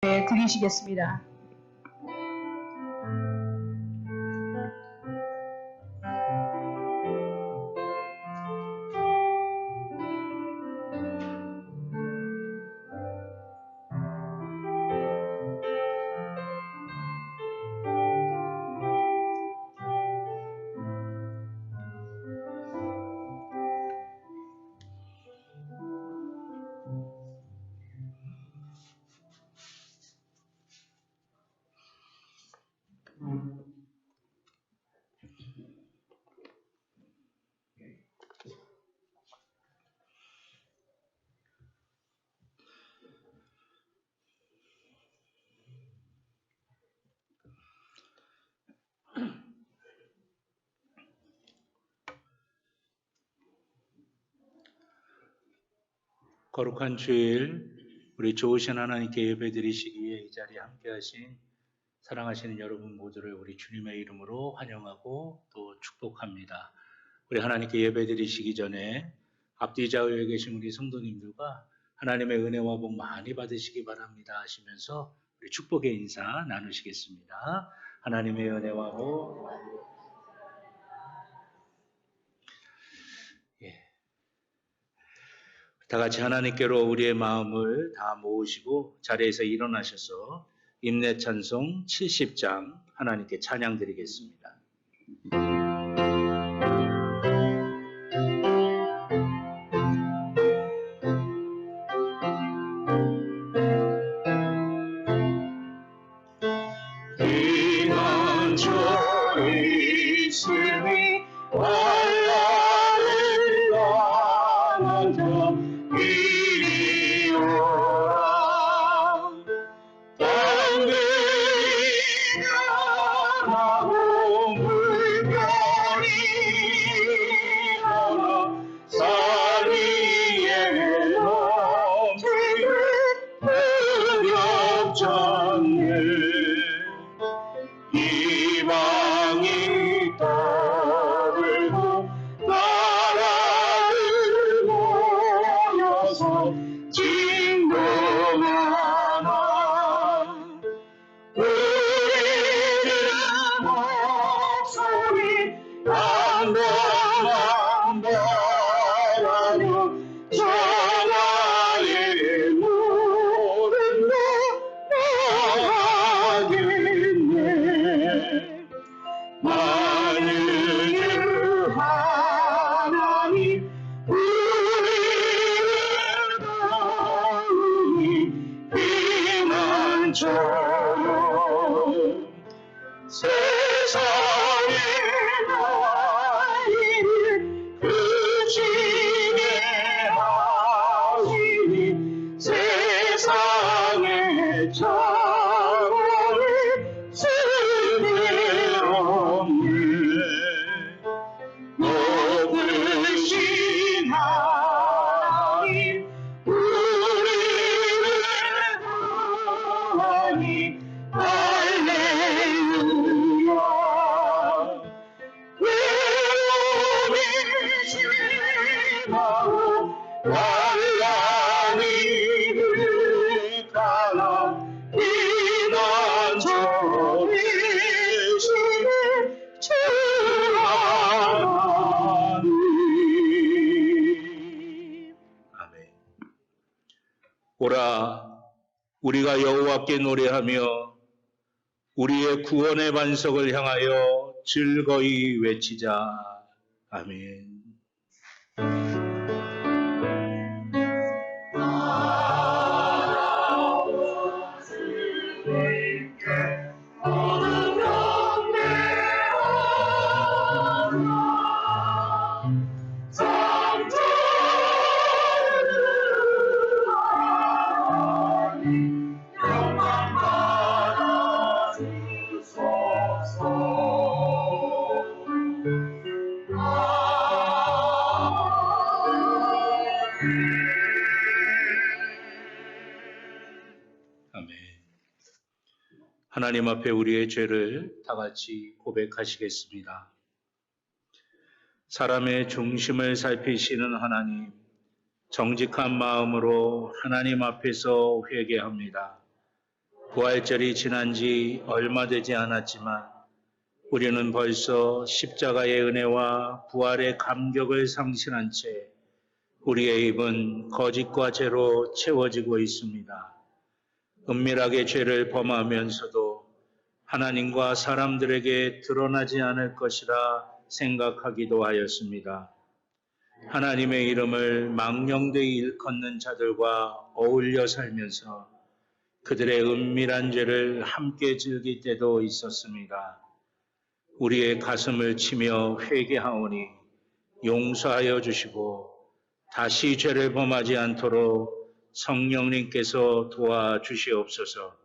드리시겠습니다. 거룩한 주일, 우리 좋으신 하나님께 예배드리시기 위해 이 자리에 함께하신 사랑하시는 여러분 모두를 우리 주님의 이름으로 환영하고 또 축복합니다. 우리 하나님께 예배드리시기 전에 앞뒤 좌우에 계신 우리 성도님들과 하나님의 은혜와 복 많이 받으시기 바랍니다 하시면서 우리 축복의 인사 나누시겠습니다. 하나님의 은혜와 복. 다 같이 하나님께로 우리의 마음을 다 모으시고 자리에서 일어나셔서 임내 찬송 70장 하나님께 찬양 드리겠습니다. 피난처에 있으니 환난을 당한 자 이리 오라. 땅들이 변하고 물결이 일어나 산 위에 넘치는 흑역장에 이방이 떠들고 나라들 모여서 진동하나 우리들 목소리 한 번만 바라며 전하의 노래로 나가겠네. 만유의 하나님 우리를 도우니 피난처로 세상의 나이를 그치게 하시니 세상의 자원을 쓸데없네. 높으신 하나님 우리를 구하니 할렐루야. 외로움이 심하고 환난이 가나 피난처 되시는 주 하나님. 아멘. 오라, 우리가 여호와께 노래하며 우리의 구원의 반석을 향하여 즐거이 외치자. 아멘. 하나님 앞에 우리의 죄를 다 같이 고백하시겠습니다. 사람의 중심을 살피시는 하나님, 정직한 마음으로 하나님 앞에서 회개합니다. 부활절이 지난 지 얼마 되지 않았지만 우리는 벌써 십자가의 은혜와 부활의 감격을 상실한 채 우리의 입은 거짓과 죄로 채워지고 있습니다. 은밀하게 죄를 범하면서도 하나님과 사람들에게 드러나지 않을 것이라 생각하기도 하였습니다. 하나님의 이름을 망령되이 일컫는 자들과 어울려 살면서 그들의 은밀한 죄를 함께 즐길 때도 있었습니다. 우리의 가슴을 치며 회개하오니 용서하여 주시고 다시 죄를 범하지 않도록 성령님께서 도와주시옵소서.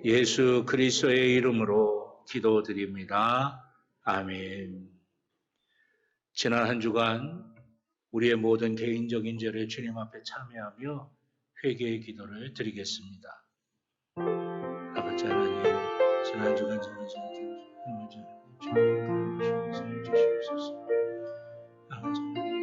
예수 그리스도의 이름으로 기도드립니다. 아멘. 지난 한 주간 우리의 모든 개인적인 죄를 주님 앞에 참여하며 회개의 기도를 드리겠습니다. 아버지 하나님, 지난 주간 저는 주님의 말씀을 주시옵소서. 아버지 하나님,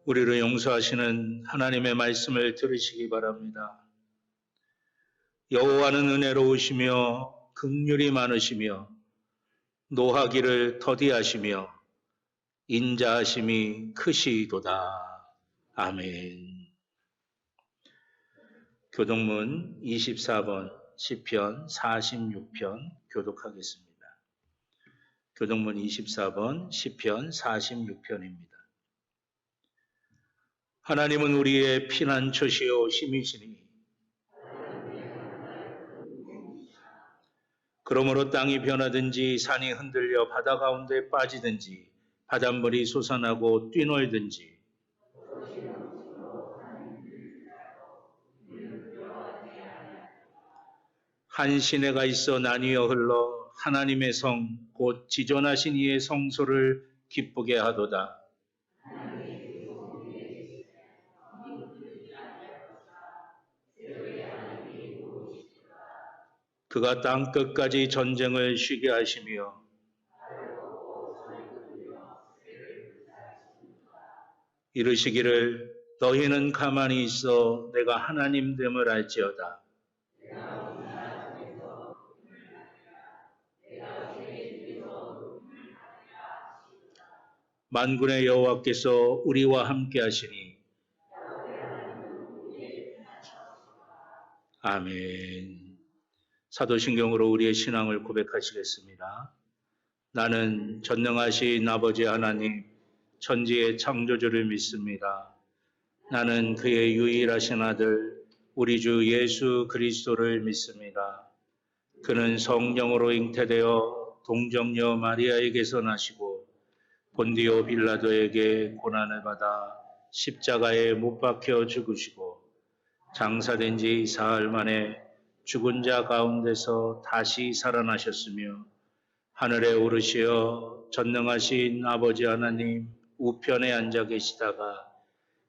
우리를 용서하시는 하나님의 말씀을 들으시기 바랍니다. 여호와는 은혜로우시며 긍휼이 많으시며 노하기를 더디하시며 인자하심이 크시도다. 아멘. 교독문 24번 시편 46편 교독하겠습니다. 교독문 24번 시편 46편입니다. 하나님은 우리의 피난처시요 힘이시니 그러므로 땅이 변하든지 산이 흔들려 바다 가운데 빠지든지 바닷물이 솟아나고 뛰놀든지 한 시내가 있어 나뉘어 흘러 하나님의 성 곧 지존하신 이의 성소를 기쁘게 하도다. 그가 땅 끝까지 전쟁을 쉬게 하시며 이르시기를 너희는 가만히 있어 내가 하나님 됨을 알지어다. 만군의 여호와께서 우리와 함께 하시니 아멘. 사도신경으로 우리의 신앙을 고백하시겠습니다. 나는 전능하신 아버지 하나님 천지의 창조주를 믿습니다. 나는 그의 유일하신 아들 우리 주 예수 그리스도를 믿습니다. 그는 성령으로 잉태되어 동정녀 마리아에게서 나시고 본디오 빌라도에게 고난을 받아 십자가에 못 박혀 죽으시고 장사된 지 사흘 만에 죽은 자 가운데서 다시 살아나셨으며 하늘에 오르시어 전능하신 아버지 하나님 우편에 앉아 계시다가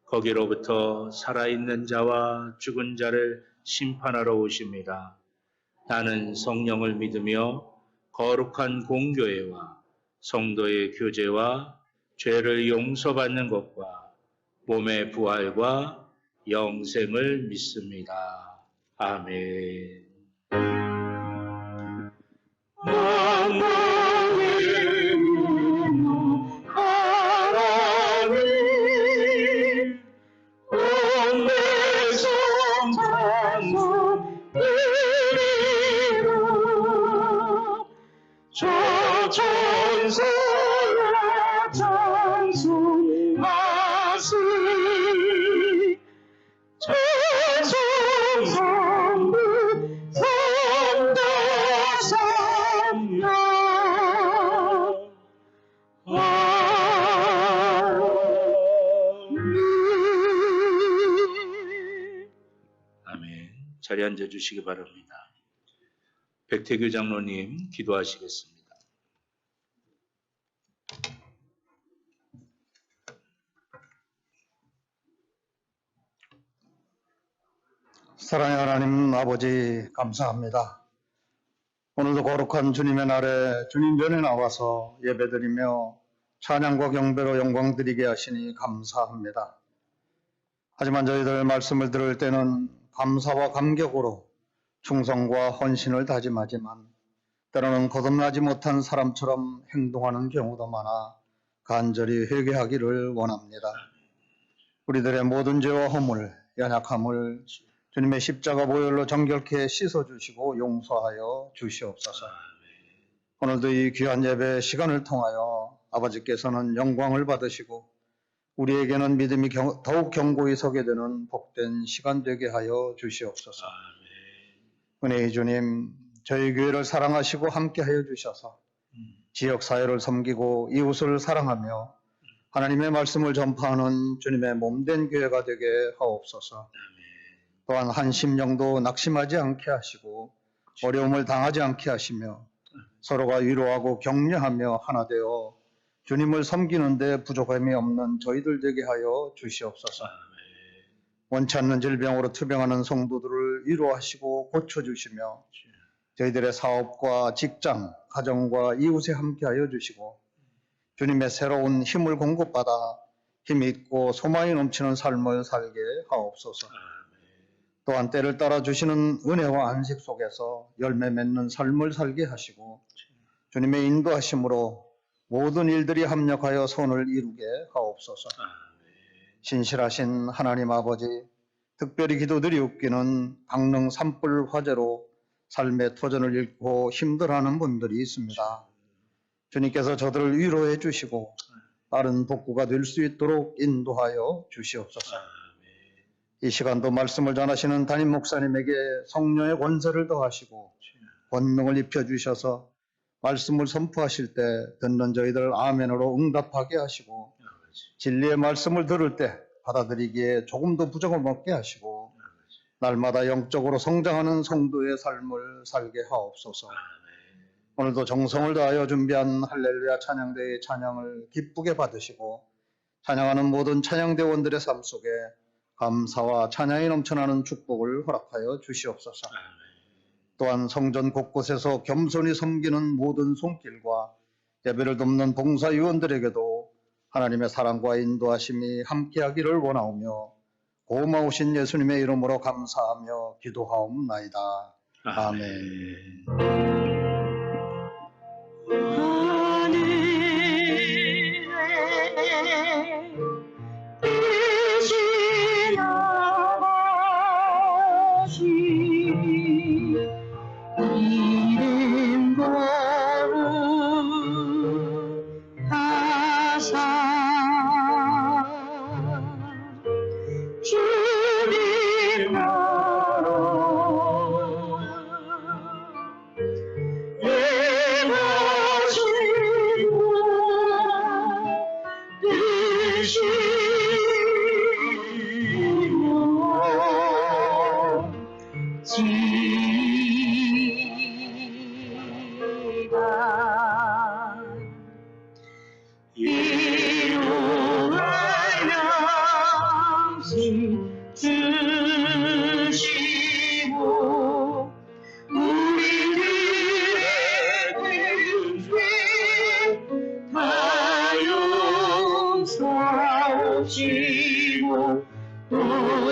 거기로부터 살아있는 자와 죽은 자를 심판하러 오십니다. 나는 성령을 믿으며 거룩한 공교회와 성도의 교제와 죄를 용서받는 것과 몸의 부활과 영생을 믿습니다. 아멘. 자리에 앉아 주시기 바랍니다. 백태규 장로님 기도하시겠습니다. 사랑의 하나님 아버지 감사합니다. 오늘도 거룩한 주님의 날에 주님 전에 나와서 예배드리며 찬양과 경배로 영광 드리게 하시니 감사합니다. 하지만 저희들 말씀을 들을 때는 감사와 감격으로 충성과 헌신을 다짐하지만 때로는 거듭나지 못한 사람처럼 행동하는 경우도 많아 간절히 회개하기를 원합니다. 우리들의 모든 죄와 허물, 연약함을 주님의 십자가 보혈로 정결케 씻어주시고 용서하여 주시옵소서. 오늘도 이 귀한 예배 시간을 통하여 아버지께서는 영광을 받으시고 우리에게는 믿음이 더욱 견고히 서게 되는 복된 시간 되게 하여 주시옵소서. 은혜의 주님, 저희 교회를 사랑하시고 함께하여 주셔서 지역사회를 섬기고 이웃을 사랑하며 하나님의 말씀을 전파하는 주님의 몸된 교회가 되게 하옵소서. 또한 한 심령도 낙심하지 않게 하시고 어려움을 당하지 않게 하시며 서로가 위로하고 격려하며 하나 되어 주님을 섬기는 데 부족함이 없는 저희들 되게 하여 주시옵소서. 원치 않는 질병으로 투병하는 성도들을 위로하시고 고쳐주시며 저희들의 사업과 직장, 가정과 이웃에 함께하여 주시고 주님의 새로운 힘을 공급받아 힘이 있고 소망이 넘치는 삶을 살게 하옵소서. 또한 때를 따라 주시는 은혜와 안식 속에서 열매 맺는 삶을 살게 하시고 주님의 인도하심으로 모든 일들이 합력하여 선을 이루게 하옵소서. 신실하신 하나님 아버지, 특별히 기도드리옵기는 강릉 산불 화재로 삶의 터전을 잃고 힘들어하는 분들이 있습니다. 주님께서 저들을 위로해 주시고 빠른 복구가 될 수 있도록 인도하여 주시옵소서. 이 시간도 말씀을 전하시는 담임 목사님에게 성령의 권세를 더하시고 권능을 입혀주셔서 말씀을 선포하실 때 듣는 저희들 아멘으로 응답하게 하시고 진리의 말씀을 들을 때 받아들이기에 조금도 부족함 없게 하시고 날마다 영적으로 성장하는 성도의 삶을 살게 하옵소서. 오늘도 정성을 다하여 준비한 할렐루야 찬양대의 찬양을 기쁘게 받으시고 찬양하는 모든 찬양대원들의 삶 속에 감사와 찬양이 넘쳐나는 축복을 허락하여 주시옵소서. 또한 성전 곳곳에서 겸손히 섬기는 모든 손길과 예배를 돕는 봉사위원들에게도 하나님의 사랑과 인도하심이 함께하기를 원하오며 고마우신 예수님의 이름으로 감사하며 기도하옵나이다. 아멘.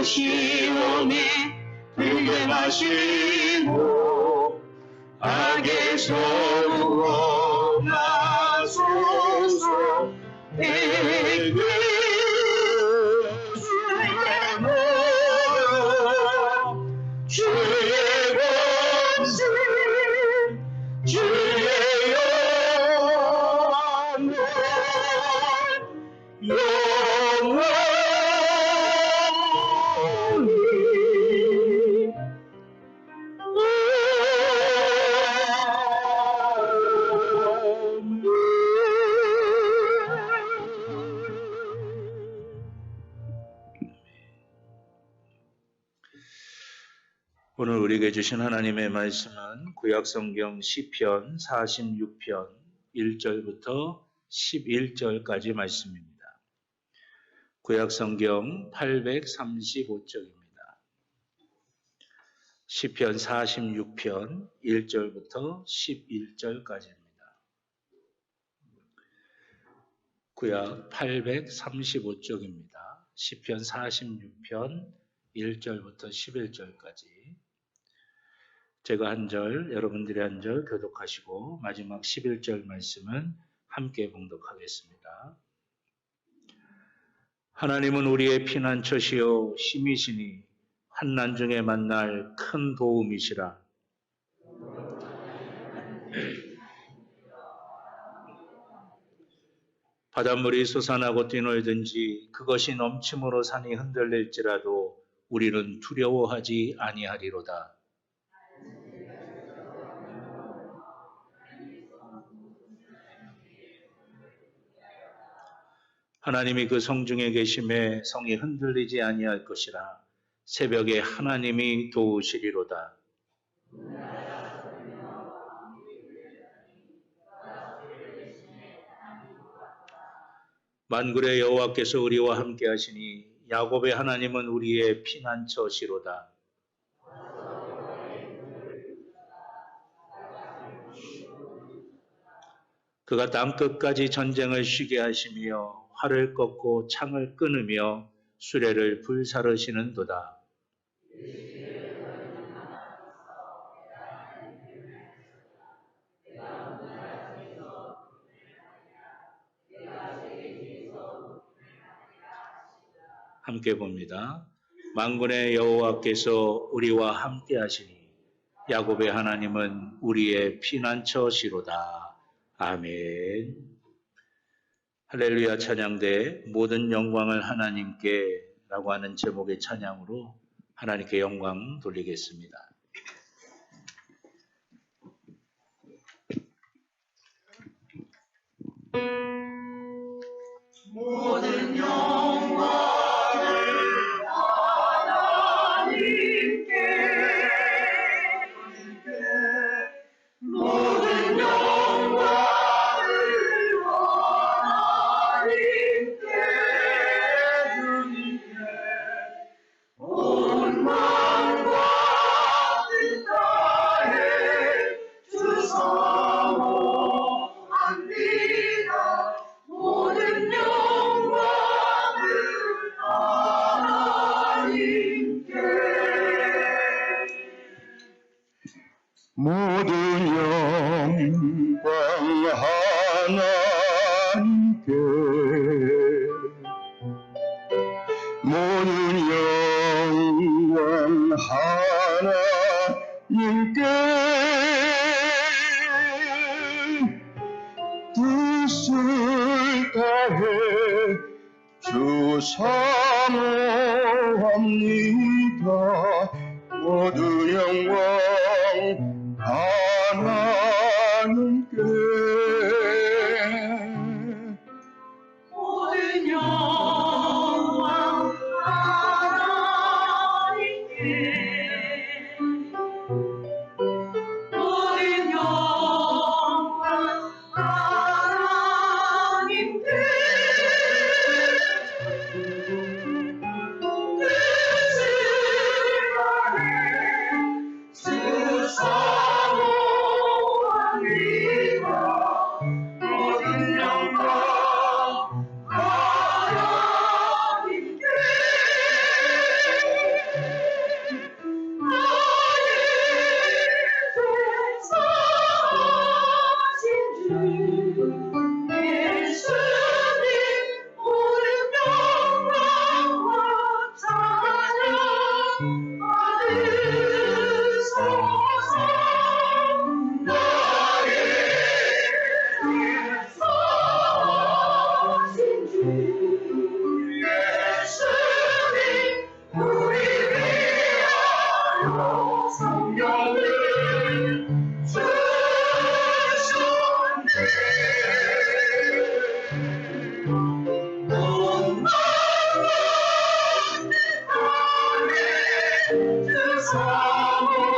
시험에 들게 마시고 악에서 구원하소서. 주의 권세 주의 영원 오늘 우리에게 주신 하나님의 말씀은 구약성경 시편 46편 1절부터 11절까지 말씀입니다. 구약성경 835쪽입니다. 시편 46편 1절부터 11절까지입니다. 구약 835쪽입니다. 시편 46편 1절부터 11절까지. 제가 한 절, 여러분들이 한 절 교독하시고 마지막 11절 말씀은 함께 봉독하겠습니다. 하나님은 우리의 피난처시요 힘이시니 환난 중에 만날 큰 도움이시라. 바닷물이 솟아나고 뛰놀든지 그것이 넘침으로 산이 흔들릴지라도 우리는 두려워하지 아니하리로다. 하나님이 그 성중에 계심에 성이 흔들리지 아니할 것이라. 새벽에 하나님이 도우시리로다. 만군의 여호와께서 우리와 함께 하시니 야곱의 하나님은 우리의 피난처시로다. 그가 땅 끝까지 전쟁을 쉬게 하시며 활을 꺾고 창을 끊으며 수레를 불사르시는도다. 함께 봅니다. 만군의 여호와께서 우리와 함께 하시니 야곱의 하나님은 우리의 피난처시로다. 아멘. 할렐루야 찬양대 모든 영광을 하나님께 라고 하는 제목의 찬양으로 하나님께 영광 돌리겠습니다. 모든 영광을 하나님께 모든 영광을 하나님께 주님께 온 마음과 뜻 다해 주사모합니다. 모든 영광을 하나님께 모든 영광 하나님께 모든 영광 하나님께 뜻을 다해 주사모합니다. 모든 영광 하나님께 모든 영광 하나님께 모든 영광 하나님께 뜻을 다해 주사모합니다. 모든 영광 하나님께 나의 대사하신 주 예수님 모든 영광과 찬양 받으소서. 나의 대사하신 주 예수님 우리 위하여 성령을 주셨네. 온 마음과 뜻 다해 주 사모합니다.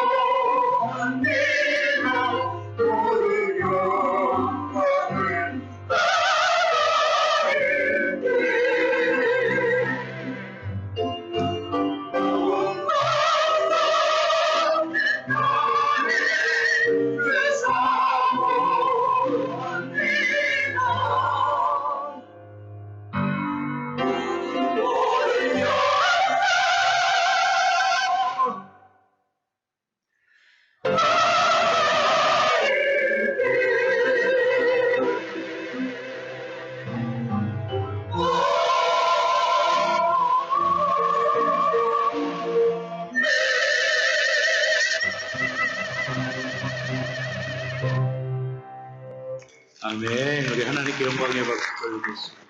아멘. 우리 하나님께 영광의 박수 돌리겠습니다.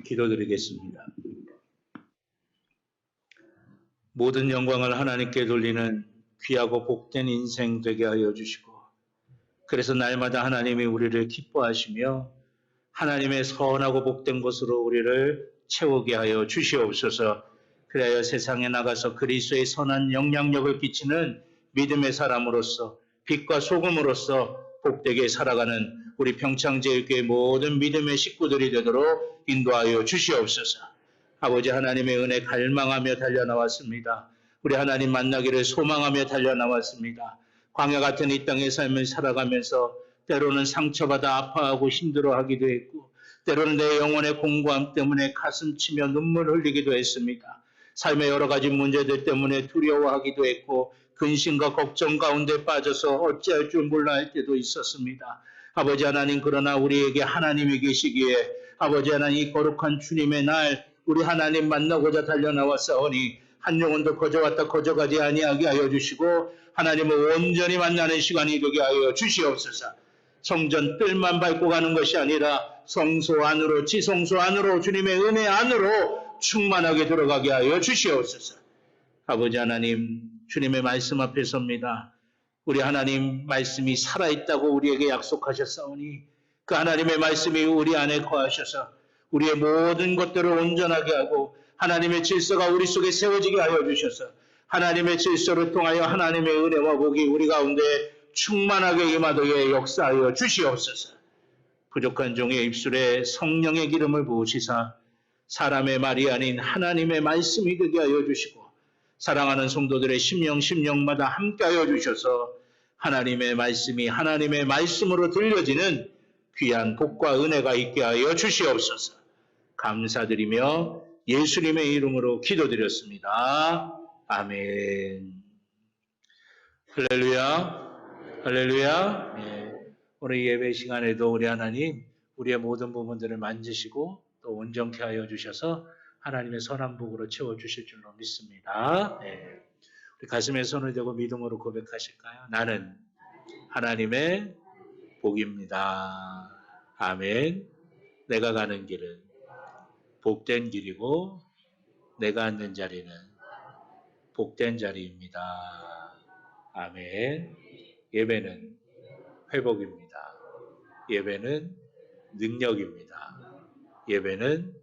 기도드리겠습니다. 모든 영광을 하나님께 돌리는 귀하고 복된 인생 되게 하여 주시고, 그래서 날마다 하나님이 우리를 기뻐하시며 하나님의 선하고 복된 것으로 우리를 채우게 하여 주시옵소서. 그래야 세상에 나가서 그리스도의 선한 영향력을 끼치는 믿음의 사람으로서 빛과 소금으로서 복되게 살아가는 우리 평창제일교회 모든 믿음의 식구들이 되도록 인도하여 주시옵소서. 아버지 하나님의 은혜 갈망하며 달려나왔습니다. 우리 하나님 만나기를 소망하며 달려나왔습니다. 광야 같은 이 땅의 삶을 살아가면서 때로는 상처받아 아파하고 힘들어하기도 했고, 때로는 내 영혼의 공고함 때문에 가슴 치며 눈물 흘리기도 했습니다. 삶의 여러 가지 문제들 때문에 두려워하기도 했고, 근심과 걱정 가운데 빠져서 어찌할 줄 몰라 할 때도 있었습니다. 아버지 하나님, 그러나 우리에게 하나님이 계시기에 아버지 하나님, 이 거룩한 주님의 날 우리 하나님 만나고자 달려나왔사오니 한 영혼도 거저왔다 거저가지 아니하게 하여 주시고 하나님을 온전히 만나는 시간이 되게 하여 주시옵소서. 성전 뜰만 밟고 가는 것이 아니라 성소 안으로, 지성소 안으로, 주님의 은혜 안으로 충만하게 들어가게 하여 주시옵소서. 아버지 하나님, 주님의 말씀 앞에 섭니다. 우리 하나님 말씀이 살아있다고 우리에게 약속하셨사오니 그 하나님의 말씀이 우리 안에 거하셔서 우리의 모든 것들을 온전하게 하고 하나님의 질서가 우리 속에 세워지게 하여 주셔서 하나님의 질서를 통하여 하나님의 은혜와 복이 우리 가운데 충만하게 임하도록 역사하여 주시옵소서. 부족한 종의 입술에 성령의 기름을 부으시사 사람의 말이 아닌 하나님의 말씀이 되게 하여 주시고 사랑하는 성도들의 심령마다 함께하여 주셔서 하나님의 말씀이 하나님의 말씀으로 들려지는 귀한 복과 은혜가 있게 하여 주시옵소서. 감사드리며 예수님의 이름으로 기도드렸습니다. 아멘. 할렐루야. 할렐루야. 예. 오늘 예배 시간에도 우리 하나님 우리의 모든 부분들을 만지시고 또 온전케 하여 주셔서 하나님의 선한 복으로 채워주실 줄로 믿습니다. 예. 우리 가슴에 손을 대고 믿음으로 고백하실까요? 나는 하나님의 복입니다. 아멘. 내가 가는 길은 복된 길이고 내가 앉는 자리는 복된 자리입니다. 아멘. 예배는 회복입니다. 예배는 능력입니다. 예배는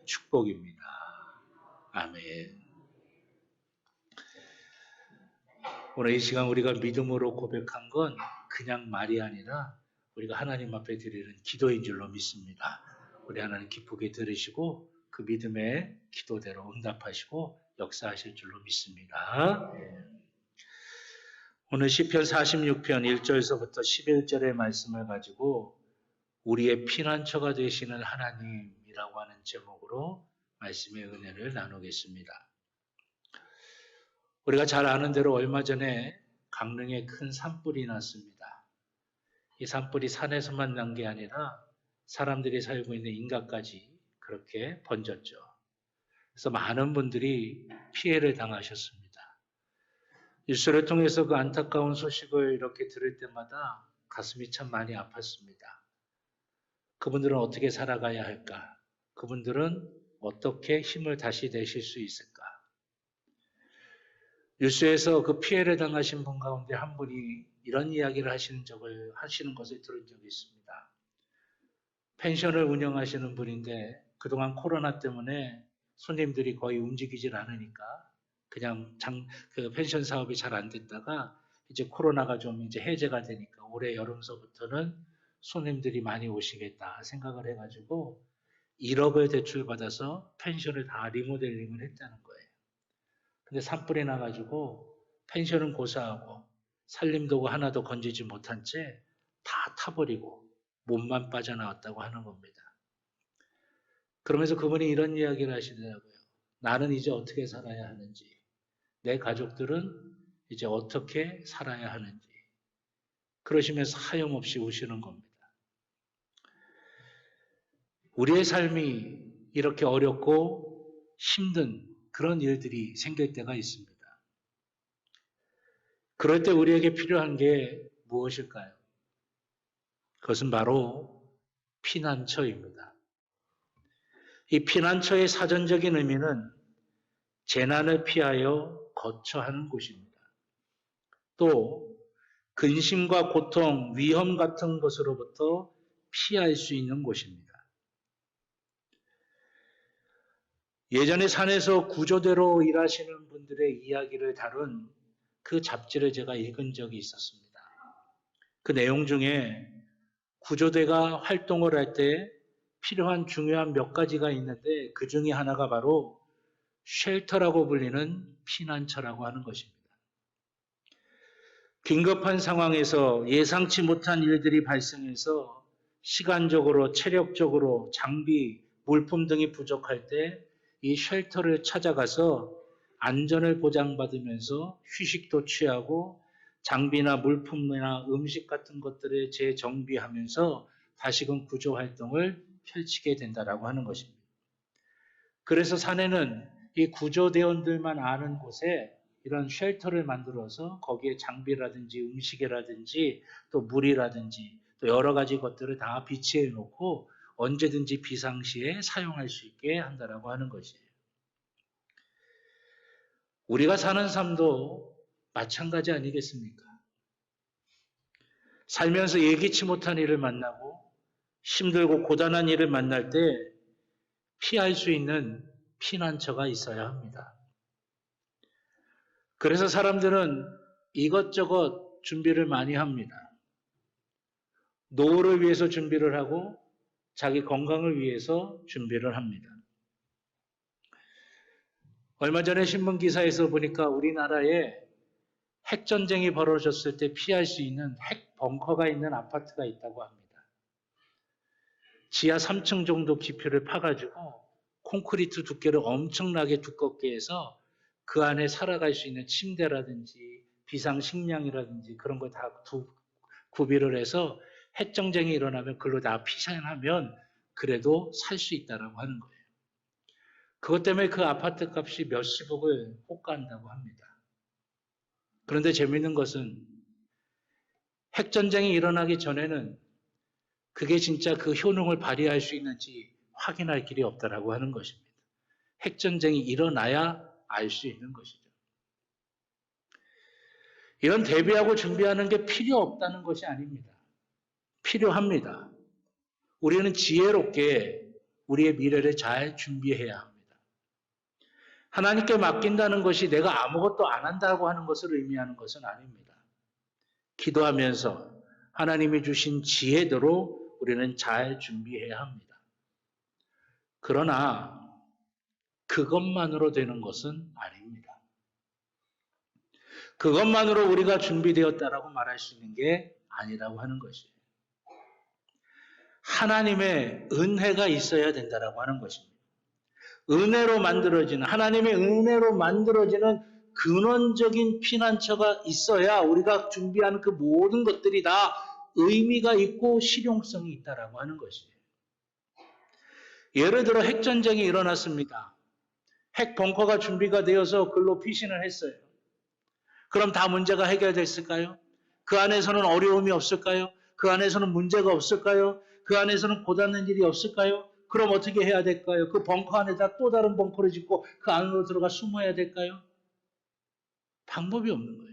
축복입니다. 아멘. 오늘 이 시간 우리가 믿음으로 고백한 건 그냥 말이 아니라 우리가 하나님 앞에 드리는 기도인 줄로 믿습니다. 우리 하나님 기쁘게 들으시고 그 믿음의 기도대로 응답하시고 역사하실 줄로 믿습니다. 오늘 시편 46편 1절에서부터 11절의 말씀을 가지고 우리의 피난처가 되시는 하나님이라고 하는 제목으로 말씀의 은혜를 나누겠습니다. 우리가 잘 아는 대로 얼마 전에 강릉에 큰 산불이 났습니다. 이 산불이 산에서만 난 게 아니라 사람들이 살고 있는 인가까지 그렇게 번졌죠. 그래서 많은 분들이 피해를 당하셨습니다. 뉴스를 통해서 그 안타까운 소식을 이렇게 들을 때마다 가슴이 참 많이 아팠습니다. 그분들은 어떻게 살아가야 할까? 그분들은 어떻게 힘을 다시 내실 수 있을까? 뉴스에서 그 피해를 당하신 분 가운데 한 분이 이런 이야기를 하시는 것을 들은 적이 있습니다. 펜션을 운영하시는 분인데 그동안 코로나 때문에 손님들이 거의 움직이질 않으니까 그냥 그 펜션 사업이 잘 안 됐다가 이제 코로나가 좀 이제 해제가 되니까 올해 여름서부터는 손님들이 많이 오시겠다 생각을 해가지고 1억을 대출받아서 펜션을 다 리모델링을 했다는 거예요. 근데 산불이 나가지고 펜션은 고사하고 살림도구 하나도 건지지 못한 채 다 타버리고 몸만 빠져나왔다고 하는 겁니다. 그러면서 그분이 이런 이야기를 하시더라고요. 나는 이제 어떻게 살아야 하는지, 내 가족들은 이제 어떻게 살아야 하는지 그러시면서 하염없이 우시는 겁니다. 우리의 삶이 이렇게 어렵고 힘든 그런 일들이 생길 때가 있습니다. 그럴 때 우리에게 필요한 게 무엇일까요? 그것은 바로 피난처입니다. 이 피난처의 사전적인 의미는 재난을 피하여 거처하는 곳입니다. 또 근심과 고통, 위험 같은 것으로부터 피할 수 있는 곳입니다. 예전에 산에서 구조대로 일하시는 분들의 이야기를 다룬 그 잡지를 제가 읽은 적이 있었습니다. 그 내용 중에 구조대가 활동을 할 때 필요한 중요한 몇 가지가 있는데 그 중에 하나가 바로 쉘터라고 불리는 피난처라고 하는 것입니다. 긴급한 상황에서 예상치 못한 일들이 발생해서 시간적으로, 체력적으로, 장비, 물품 등이 부족할 때 이 쉘터를 찾아가서 안전을 보장받으면서 휴식도 취하고 장비나 물품이나 음식 같은 것들을 재정비하면서 다시금 구조 활동을 펼치게 된다라고 하는 것입니다. 그래서 산에는 이 구조대원들만 아는 곳에 이런 쉘터를 만들어서 거기에 장비라든지 음식이라든지 또 물이라든지 또 여러 가지 것들을 다 비치해 놓고 언제든지 비상시에 사용할 수 있게 한다라고 하는 것이에요. 우리가 사는 삶도 마찬가지 아니겠습니까? 살면서 예기치 못한 일을 만나고 힘들고 고단한 일을 만날 때 피할 수 있는 피난처가 있어야 합니다. 그래서 사람들은 이것저것 준비를 많이 합니다. 노후를 위해서 준비를 하고 자기 건강을 위해서 준비를 합니다. 얼마 전에 신문 기사에서 보니까 우리나라에 핵전쟁이 벌어졌을 때 피할 수 있는 핵 벙커가 있는 아파트가 있다고 합니다. 지하 3층 정도 깊이를 파가지고 콘크리트 두께를 엄청나게 두껍게 해서 그 안에 살아갈 수 있는 침대라든지 비상식량이라든지 그런 걸 다 구비를 해서 핵전쟁이 일어나면 그걸로 다 피신하면 그래도 살 수 있다라고 하는 거예요. 그것 때문에 그 아파트 값이 몇십억을 호가한다고 합니다. 그런데 재미있는 것은 핵전쟁이 일어나기 전에는 그게 진짜 그 효능을 발휘할 수 있는지 확인할 길이 없다라고 하는 것입니다. 핵전쟁이 일어나야 알 수 있는 것이죠. 이런 대비하고 준비하는 게 필요 없다는 것이 아닙니다. 필요합니다. 우리는 지혜롭게 우리의 미래를 잘 준비해야 합니다. 하나님께 맡긴다는 것이 내가 아무것도 안 한다고 하는 것을 의미하는 것은 아닙니다. 기도하면서 하나님이 주신 지혜대로 우리는 잘 준비해야 합니다. 그러나 그것만으로 되는 것은 아닙니다. 그것만으로 우리가 준비되었다라고 말할 수 있는 게 아니라고 하는 것이에요. 하나님의 은혜가 있어야 된다라고 하는 것입니다. 은혜로 만들어지는, 하나님의 은혜로 만들어지는 근원적인 피난처가 있어야 우리가 준비하는 그 모든 것들이 다 의미가 있고 실용성이 있다라고 하는 것이에요. 예를 들어 핵전쟁이 일어났습니다. 핵 벙커가 준비가 되어서 글로 피신을 했어요. 그럼 다 문제가 해결됐을까요? 그 안에서는 어려움이 없을까요? 그 안에서는 문제가 없을까요? 그 안에서는 고닫는 일이 없을까요? 그럼 어떻게 해야 될까요? 그 벙커 안에다 또 다른 벙커를 짓고 그 안으로 들어가 숨어야 될까요? 방법이 없는 거예요.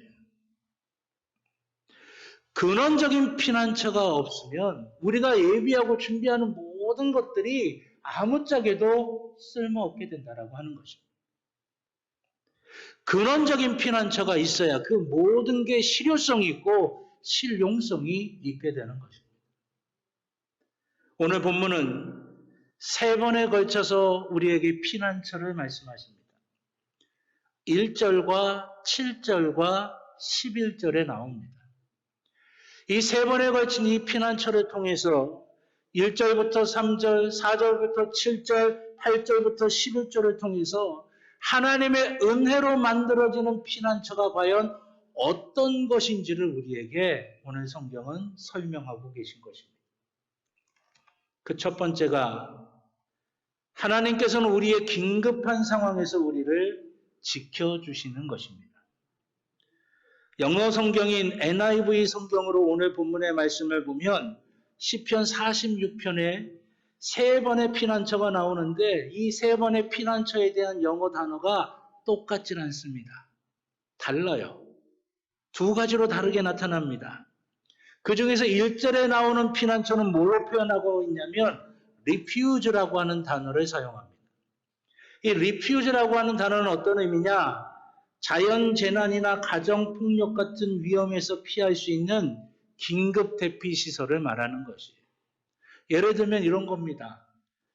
근원적인 피난처가 없으면 우리가 예비하고 준비하는 모든 것들이 아무짝에도 쓸모없게 된다라고 하는 것입니다. 근원적인 피난처가 있어야 그 모든 게 실효성이 있고 실용성이 있게 되는 것입니다. 오늘 본문은 3번에 걸쳐서 우리에게 피난처를 말씀하십니다. 1절과 7절과 11절에 나옵니다. 이 3번에 걸친 이 피난처를 통해서 1절부터 3절, 4절부터 7절, 8절부터 11절을 통해서 하나님의 은혜로 만들어지는 피난처가 과연 어떤 것인지를 우리에게 오늘 성경은 설명하고 계신 것입니다. 그 첫 번째가 하나님께서는 우리의 긴급한 상황에서 우리를 지켜주시는 것입니다. 영어 성경인 NIV 성경으로 오늘 본문의 말씀을 보면 시편 46편에 세 번의 피난처가 나오는데 이 세 번의 피난처에 대한 영어 단어가 똑같지 않습니다. 달라요. 두 가지로 다르게 나타납니다. 그 중에서 1절에 나오는 피난처는 뭘로 표현하고 있냐면 refuge라고 하는 단어를 사용합니다. 이 refuge라고 하는 단어는 어떤 의미냐? 자연재난이나 가정폭력 같은 위험에서 피할 수 있는 긴급 대피 시설을 말하는 것이에요. 예를 들면 이런 겁니다.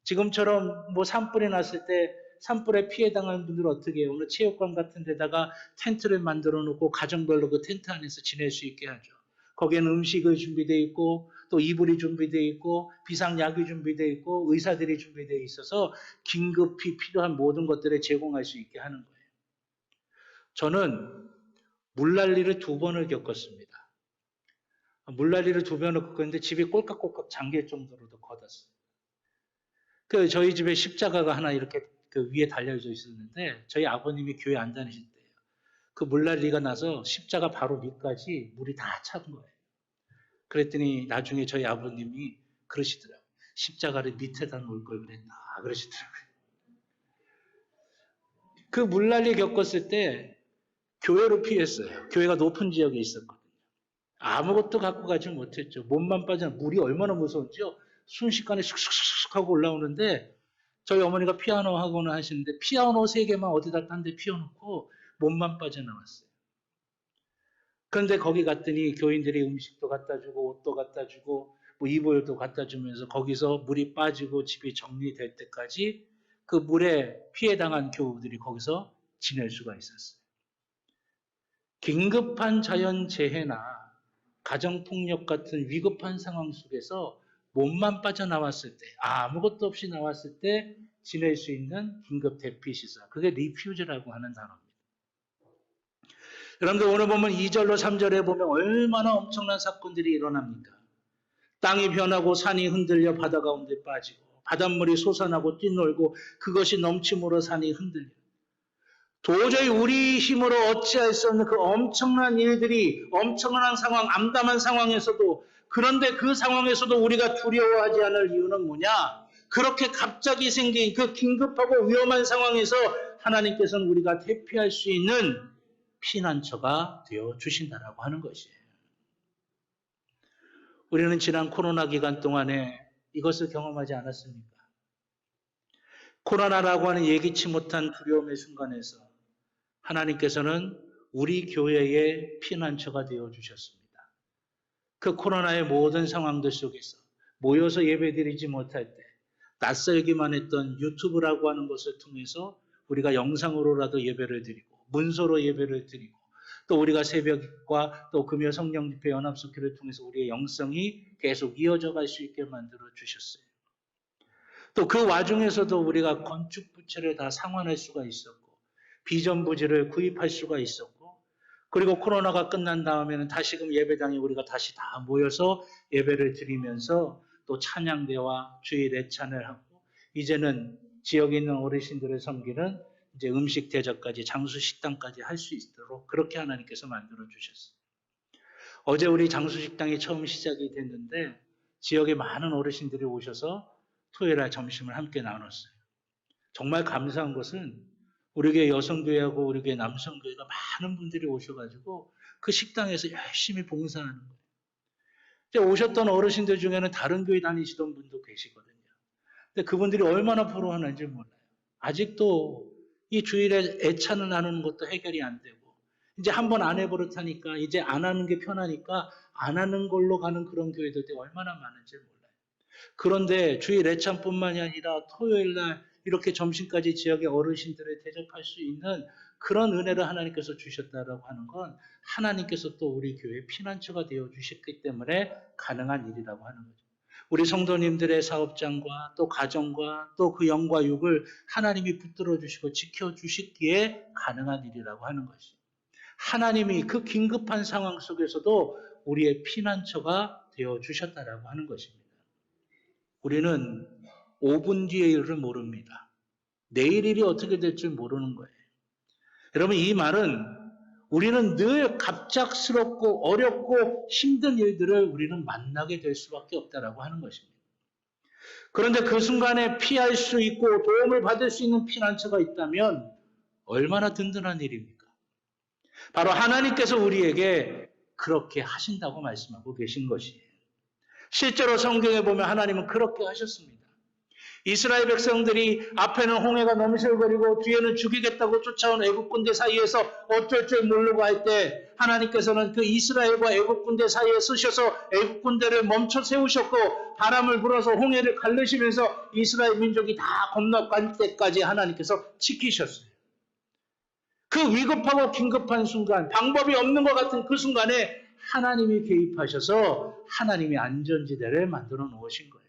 지금처럼 뭐 산불이 났을 때 산불에 피해 당한 분들은 어떻게 해요? 오늘 체육관 같은 데다가 텐트를 만들어 놓고 가정별로 그 텐트 안에서 지낼 수 있게 하죠. 거기에는 음식이 준비되어 있고 또 이불이 준비되어 있고 비상약이 준비되어 있고 의사들이 준비되어 있어서 긴급히 필요한 모든 것들을 제공할 수 있게 하는 거예요. 저는 물난리를 2번을 겪었습니다. 물난리를 2번을 겪었는데 집이 꼴깍꼴깍 잠길 정도로도 걷었어요. 저희 집에 십자가가 하나 이렇게 그 위에 달려져 있었는데 저희 아버님이 교회 안 다니실 때예요. 그 물난리가 나서 십자가 바로 밑까지 물이 다 찬 거예요. 그랬더니 나중에 저희 아버님이 그러시더라고요. 십자가를 밑에다 놓을 걸 그랬다 그러시더라고요. 그 물난리 겪었을 때 교회로 피했어요. 교회가 높은 지역에 있었거든요. 아무것도 갖고 가지 못했죠. 몸만 빠져 물이 얼마나 무서운지요. 순식간에 쑥쑥쑥 하고 올라오는데 저희 어머니가 피아노 학원을 하시는데 피아노 3개만 어디다 딴 데 피워놓고 몸만 빠져나왔어요. 그런데 거기 갔더니 교인들이 음식도 갖다 주고 옷도 갖다 주고 뭐 이불도 갖다 주면서 거기서 물이 빠지고 집이 정리될 때까지 그 물에 피해 당한 교우들이 거기서 지낼 수가 있었어요. 긴급한 자연재해나 가정폭력 같은 위급한 상황 속에서 몸만 빠져나왔을 때, 아무것도 없이 나왔을 때 지낼 수 있는 긴급 대피시설. 그게 리퓨즈라고 하는 단어입니다. 여러분들 오늘 보면 2절로 3절에 보면 얼마나 엄청난 사건들이 일어납니까? 땅이 변하고 산이 흔들려 바다 가운데 빠지고 바닷물이 솟아나고 뛰놀고 그것이 넘침으로 산이 흔들려. 도저히 우리 힘으로 어찌할 수 없는 그 엄청난 일들이 엄청난 상황, 암담한 상황에서도 그런데 그 상황에서도 우리가 두려워하지 않을 이유는 뭐냐? 그렇게 갑자기 생긴 그 긴급하고 위험한 상황에서 하나님께서는 우리가 대피할 수 있는 피난처가 되어 주신다라고 하는 것이에요. 우리는 지난 코로나 기간 동안에 이것을 경험하지 않았습니까? 코로나라고 하는 예기치 못한 두려움의 순간에서 하나님께서는 우리 교회의 피난처가 되어 주셨습니다. 그 코로나의 모든 상황들 속에서 모여서 예배드리지 못할 때 낯설기만 했던 유튜브라고 하는 것을 통해서 우리가 영상으로라도 예배를 드리고 문서로 예배를 드리고 또 우리가 새벽과 또 금요 성령 집회 연합숙회를 통해서 우리의 영성이 계속 이어져 갈 수 있게 만들어 주셨어요. 또 그 와중에서도 우리가 건축 부채를 다 상환할 수가 있었고 비전 부지를 구입할 수가 있었고 그리고 코로나가 끝난 다음에는 다시금 예배당에 우리가 다시 다 모여서 예배를 드리면서 또 찬양대와 주일 예찬을 하고 이제는 지역에 있는 어르신들을 섬기는 이제 음식 대접까지 장수 식당까지 할 수 있도록 그렇게 하나님께서 만들어 주셨어요. 어제 우리 장수 식당이 처음 시작이 됐는데 지역에 많은 어르신들이 오셔서 토요일날 점심을 함께 나눴어요. 정말 감사한 것은 우리 교회 여성교회하고 우리 교회 남성교회가 많은 분들이 오셔가지고 그 식당에서 열심히 봉사하는 거예요. 이제 오셨던 어르신들 중에는 다른 교회 다니시던 분도 계시거든요. 근데 그분들이 얼마나 부러워하는지 몰라요. 아직도 이 주일에 애찬을 나누는 것도 해결이 안 되고 이제 한번 안 해버릇하니까 이제 안 하는 게 편하니까 안 하는 걸로 가는 그런 교회들이 얼마나 많은지 몰라요. 그런데 주일 애찬뿐만이 아니라 토요일날 이렇게 점심까지 지역의 어르신들을 대접할 수 있는 그런 은혜를 하나님께서 주셨다라고 하는 건 하나님께서 또 우리 교회의 피난처가 되어 주셨기 때문에 가능한 일이라고 하는 거죠. 우리 성도님들의 사업장과 또 가정과 또 그 영과 육을 하나님이 붙들어 주시고 지켜 주시기에 가능한 일이라고 하는 것이죠. 하나님이 그 긴급한 상황 속에서도 우리의 피난처가 되어 주셨다라고 하는 것입니다. 우리는 5분 뒤의 일을 모릅니다. 내일 일이 어떻게 될지 모르는 거예요. 여러분 이 말은 우리는 늘 갑작스럽고 어렵고 힘든 일들을 우리는 만나게 될 수밖에 없다라고 하는 것입니다. 그런데 그 순간에 피할 수 있고 도움을 받을 수 있는 피난처가 있다면 얼마나 든든한 일입니까? 바로 하나님께서 우리에게 그렇게 하신다고 말씀하고 계신 것이에요. 실제로 성경에 보면 하나님은 그렇게 하셨습니다. 이스라엘 백성들이 앞에는 홍해가 넘실거리고 뒤에는 죽이겠다고 쫓아온 애국 군대 사이에서 어쩔 줄 모르고 할 때 하나님께서는 그 이스라엘과 애국 군대 사이에 쓰셔서 애국 군대를 멈춰 세우셨고 바람을 불어서 홍해를 갈르시면서 이스라엘 민족이 다 건너갈 때까지 하나님께서 지키셨어요. 그 위급하고 긴급한 순간, 방법이 없는 것 같은 그 순간에 하나님이 개입하셔서 하나님이 안전지대를 만들어 놓으신 거예요.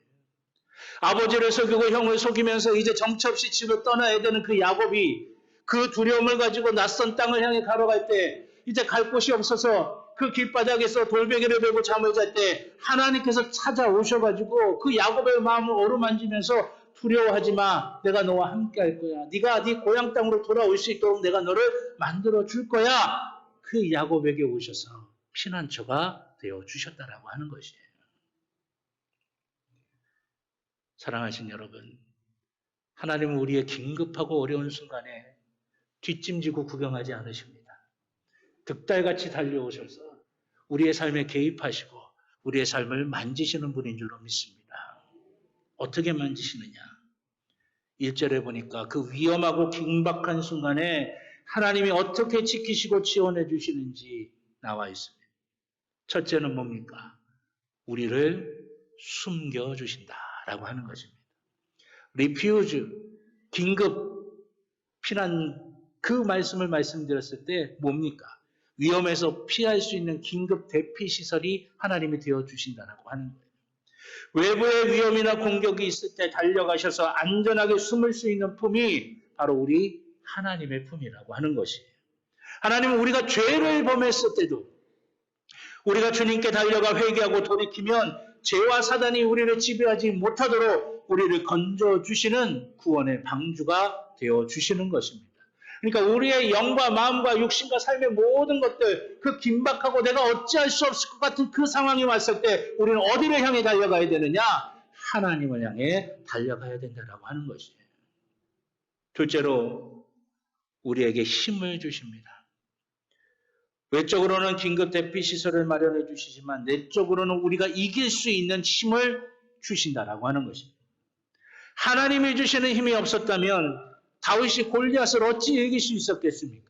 아버지를 속이고 형을 속이면서 이제 정처없이 집을 떠나야 되는 그 야곱이 그 두려움을 가지고 낯선 땅을 향해 걸어갈 때 이제 갈 곳이 없어서 그 길바닥에서 돌베개를 베고 잠을 잘 때 하나님께서 찾아오셔가지고 그 야곱의 마음을 어루만지면서 두려워하지 마. 내가 너와 함께 할 거야. 네가 네 고향 땅으로 돌아올 수 있도록 내가 너를 만들어 줄 거야. 그 야곱에게 오셔서 피난처가 되어 주셨다라고 하는 것이에요. 사랑하신 여러분, 하나님은 우리의 긴급하고 어려운 순간에 뒷짐지고 구경하지 않으십니다. 득달같이 달려오셔서 우리의 삶에 개입하시고 우리의 삶을 만지시는 분인 줄로 믿습니다. 어떻게 만지시느냐? 1절에 보니까 그 위험하고 긴박한 순간에 하나님이 어떻게 지키시고 지원해 주시는지 나와 있습니다. 첫째는 뭡니까? 우리를 숨겨주신다라고 하는 것입니다. 리퓨즈, 긴급, 피난, 그 말씀을 말씀드렸을 때 뭡니까? 위험에서 피할 수 있는 긴급 대피 시설이 하나님이 되어주신다라고 하는 거예요. 외부의 위험이나 공격이 있을 때 달려가셔서 안전하게 숨을 수 있는 품이 바로 우리 하나님의 품이라고 하는 것이에요. 하나님은 우리가 죄를 범했을 때도 우리가 주님께 달려가 회개하고 돌이키면 죄와 사단이 우리를 지배하지 못하도록 우리를 건져주시는 구원의 방주가 되어주시는 것입니다. 그러니까 우리의 영과 마음과 육신과 삶의 모든 것들, 그 긴박하고 내가 어찌할 수 없을 것 같은 그 상황이 왔을 때 우리는 어디를 향해 달려가야 되느냐? 하나님을 향해 달려가야 된다라고 하는 것이에요. 둘째로 우리에게 힘을 주십니다. 외적으로는 긴급 대피 시설을 마련해 주시지만 내적으로는 우리가 이길 수 있는 힘을 주신다라고 하는 것입니다. 하나님이 주시는 힘이 없었다면 다윗이 골리앗을 어찌 이길 수 있었겠습니까?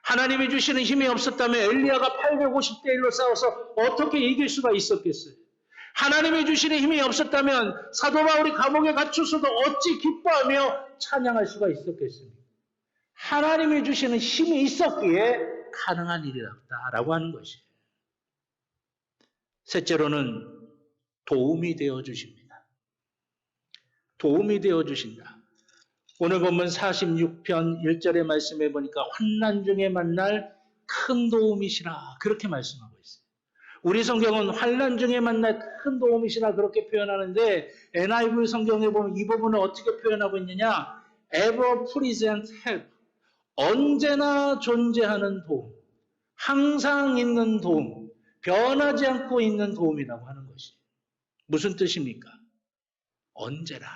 하나님이 주시는 힘이 없었다면 엘리야가 850대 1로 싸워서 어떻게 이길 수가 있었겠어요? 하나님이 주시는 힘이 없었다면 사도 바울이 감옥에 갇혀서도 어찌 기뻐하며 찬양할 수가 있었겠습니까? 하나님이 주시는 힘이 있었기에 가능한 일이었다라고 하는 것이에요. 셋째로는 도움이 되어 주십니다. 도움이 되어 주신다. 오늘 본문 46편 1절의 말씀에 보니까 환난 중에 만날 큰 도움이시라 그렇게 말씀하고 있어요. 우리 성경은 환난 중에 만날 큰 도움이시라 그렇게 표현하는데 NIV 성경에 보면 이 부분을 어떻게 표현하고 있느냐? Ever present help. 언제나 존재하는 도움. 항상 있는 도움. 변하지 않고 있는 도움이라고 하는 것이. 무슨 뜻입니까? 언제나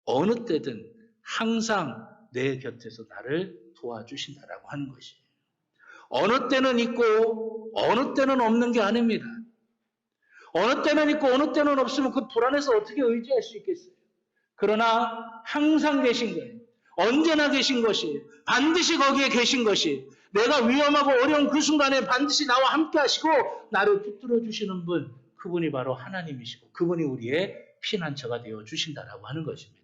어느 때든 항상 내 곁에서 나를 도와주신다라고 하는 것이에요. 어느 때는 있고 어느 때는 없는 게 아닙니다. 어느 때는 있고 어느 때는 없으면 그 불안해서 어떻게 의지할 수 있겠어요? 그러나 항상 계신 거예요. 언제나 계신 것이 반드시 거기에 계신 것이 내가 위험하고 어려운 그 순간에 반드시 나와 함께 하시고 나를 붙들어 주시는 분, 그분이 바로 하나님이시고 그분이 우리의 피난처가 되어 주신다라고 하는 것입니다.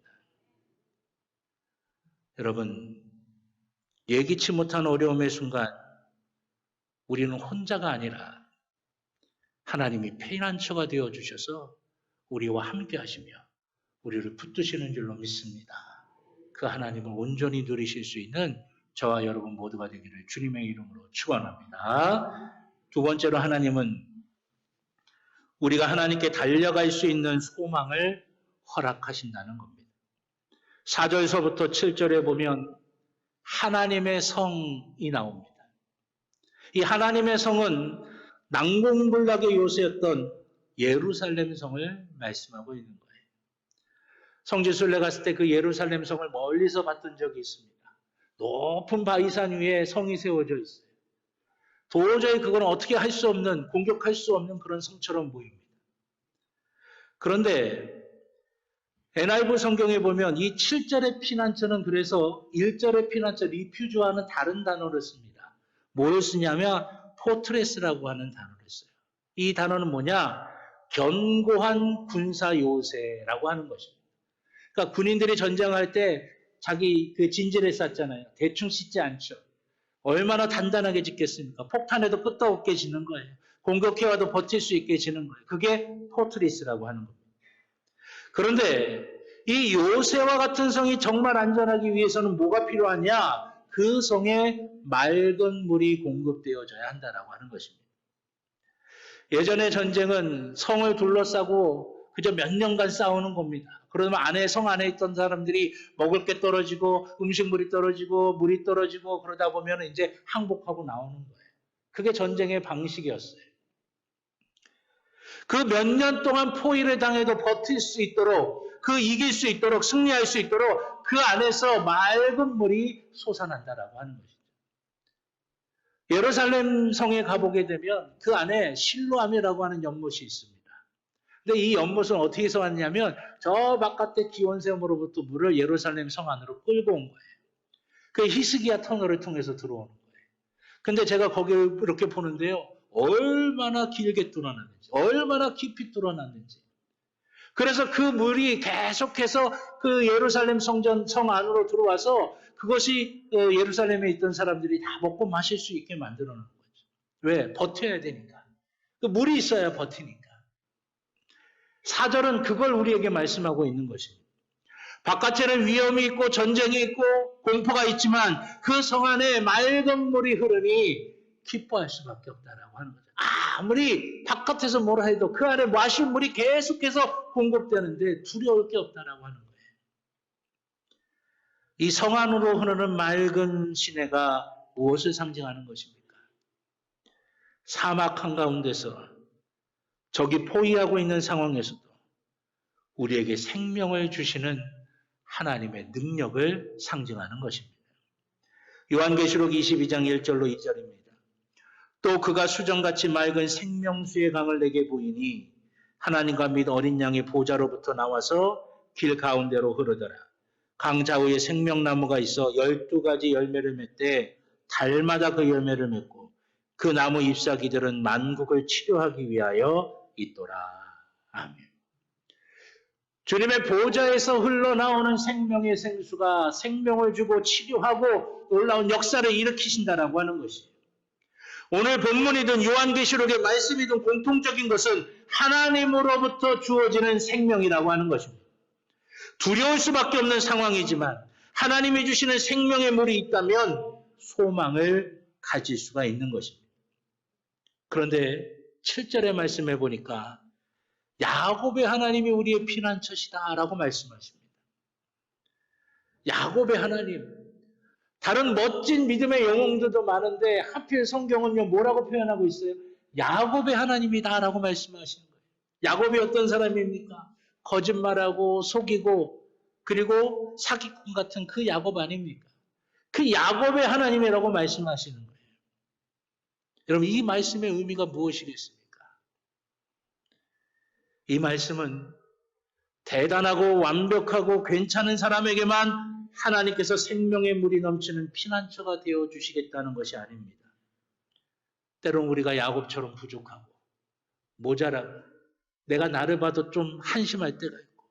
여러분, 예기치 못한 어려움의 순간 우리는 혼자가 아니라 하나님이 피난처가 되어 주셔서 우리와 함께 하시며 우리를 붙드시는 줄로 믿습니다. 그 하나님을 온전히 누리실 수 있는 저와 여러분 모두가 되기를 주님의 이름으로 축원합니다. 두 번째로 하나님은 우리가 하나님께 달려갈 수 있는 소망을 허락하신다는 겁니다. 4절서부터 7절에 보면 하나님의 성이 나옵니다. 이 하나님의 성은 난공불락의 요새였던 예루살렘 성을 말씀하고 있는 거예요. 성지순례 갔을 때 그 예루살렘 성을 멀리서 봤던 적이 있습니다. 높은 바위산 위에 성이 세워져 있어요. 도저히 그건 어떻게 할 수 없는, 공격할 수 없는 그런 성처럼 보입니다. 그런데 NIV 성경에 보면 이 7절의 피난처는 그래서 1절의 피난처 리퓨즈와는 다른 단어를 씁니다. 뭘 쓰냐면 포트레스라고 하는 단어를 써요. 이 단어는 뭐냐? 견고한 군사 요새라고 하는 것입니다. 그러니까 군인들이 전쟁할 때 자기 그 진지를 쌌잖아요. 대충 씻지 않죠. 얼마나 단단하게 짓겠습니까? 폭탄에도 끝도 없게 짓는 거예요. 공격해와도 버틸 수 있게 짓는 거예요. 그게 포트리스라고 하는 겁니다. 그런데 이 요새와 같은 성이 정말 안전하기 위해서는 뭐가 필요하냐? 그 성에 맑은 물이 공급되어져야 한다라고 하는 것입니다. 예전의 전쟁은 성을 둘러싸고 그저 몇 년간 싸우는 겁니다. 그러면 성 안에 있던 사람들이 먹을 게 떨어지고 음식물이 떨어지고 물이 떨어지고 그러다 보면 이제 항복하고 나오는 거예요. 그게 전쟁의 방식이었어요. 그 몇 년 동안 포위를 당해도 버틸 수 있도록, 이길 수 있도록, 승리할 수 있도록 그 안에서 맑은 물이 솟아난다라고 하는 것이죠. 예루살렘 성에 가보게 되면 그 안에 실로암이라고 하는 연못이 있습니다. 근데 이 연못은 어떻게 해서 왔냐면 저 바깥의 기온샘으로부터 물을 예루살렘 성 안으로 끌고 온 거예요. 그 히스기야 터널을 통해서 들어오는 거예요. 근데 제가 거기를 이렇게 보는데요. 얼마나 길게 뚫어놨는지, 얼마나 깊이 뚫어놨는지. 그래서 그 물이 계속해서 그 예루살렘 성 안으로 들어와서 그것이 예루살렘에 있던 사람들이 다 먹고 마실 수 있게 만들어 놓은 거죠. 왜? 버텨야 되니까. 그 물이 있어야 버티니까. 4절은 그걸 우리에게 말씀하고 있는 것입니다. 바깥에는 위험이 있고 전쟁이 있고 공포가 있지만 그 성 안에 맑은 물이 흐르니 기뻐할 수밖에 없다라고 하는 거죠. 아무리 바깥에서 뭐라 해도 그 안에 마실 물이 계속해서 공급되는데 두려울 게 없다라고 하는 거예요. 이 성 안으로 흐르는 맑은 시내가 무엇을 상징하는 것입니까? 사막 한가운데서 적이 포위하고 있는 상황에서도 우리에게 생명을 주시는 하나님의 능력을 상징하는 것입니다. 요한계시록 22장 1절로 2절입니다. 또 그가 수정같이 맑은 생명수의 강을 내게 보이니 하나님과 및 어린 양의 보좌로부터 나와서 길 가운데로 흐르더라. 강 좌우에 생명나무가 있어 12가지 열매를 맺되 달마다 그 열매를 맺고 그 나무 잎사귀들은 만국을 치료하기 위하여 있더라. 아멘. 주님의 보좌에서 흘러나오는 생명의 생수가 생명을 주고 치료하고 놀라운 역사를 일으키신다라고 하는 것이에요. 오늘 본문이든 요한계시록의 말씀이든 공통적인 것은 하나님으로부터 주어지는 생명이라고 하는 것입니다. 두려울 수밖에 없는 상황이지만 하나님이 주시는 생명의 물이 있다면 소망을 가질 수가 있는 것입니다. 그런데 7절의 말씀해 보니까 야곱의 하나님이 우리의 피난처시다 라고 말씀하십니다. 야곱의 하나님. 다른 멋진 믿음의 영웅들도 많은데 하필 성경은요 뭐라고 표현하고 있어요? 야곱의 하나님이다 라고 말씀하시는 거예요. 야곱이 어떤 사람입니까? 거짓말하고 속이고 그리고 사기꾼 같은 그 야곱 아닙니까? 그 야곱의 하나님이라고 말씀하시는 거예요. 여러분 이 말씀의 의미가 무엇이겠습니까? 이 말씀은 대단하고 완벽하고 괜찮은 사람에게만 하나님께서 생명의 물이 넘치는 피난처가 되어주시겠다는 것이 아닙니다. 때론 우리가 야곱처럼 부족하고 모자라고 내가 나를 봐도 좀 한심할 때가 있고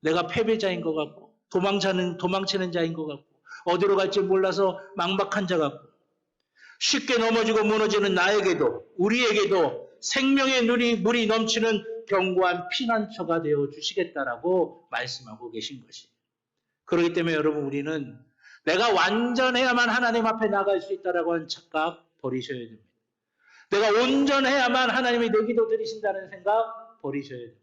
내가 패배자인 것 같고 도망치는 자인 것 같고 어디로 갈지 몰라서 망박한 자 같고 쉽게 넘어지고 무너지는 나에게도 우리에게도 생명의 물이 넘치는 견고한 피난처가 되어주시겠다라고 말씀하고 계신 것이에요. 그렇기 때문에 여러분 우리는 내가 완전해야만 하나님 앞에 나갈 수 있다라고 하는 착각 버리셔야 됩니다. 내가 온전해야만 하나님이 내 기도 들으신다는 생각 버리셔야 됩니다.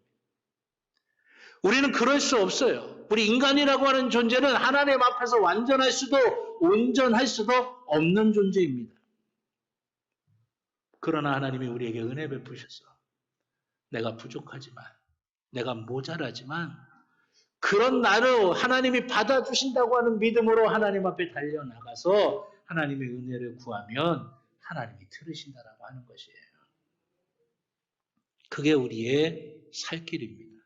우리는 그럴 수 없어요. 우리 인간이라고 하는 존재는 하나님 앞에서 완전할 수도 온전할 수도 없는 존재입니다. 그러나 하나님이 우리에게 은혜 베푸셔서 내가 부족하지만, 내가 모자라지만 그런 나를 하나님이 받아주신다고 하는 믿음으로 하나님 앞에 달려나가서 하나님의 은혜를 구하면 하나님이 들으신다라고 하는 것이에요. 그게 우리의 살 길입니다.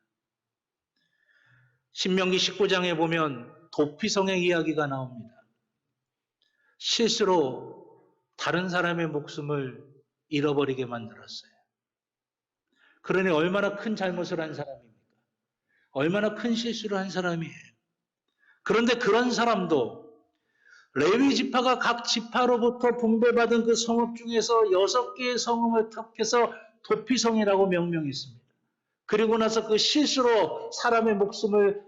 신명기 19장에 보면 도피성의 이야기가 나옵니다. 실수로 다른 사람의 목숨을 잃어버리게 만들었어요. 그러니 얼마나 큰 잘못을 한 사람입니까? 얼마나 큰 실수를 한 사람이에요. 그런데 그런 사람도 레위 지파가 각 지파로부터 분배받은 그 성읍 중에서 6개의 성읍을 택해서 도피성이라고 명명했습니다. 그리고 나서 그 실수로 사람의 목숨을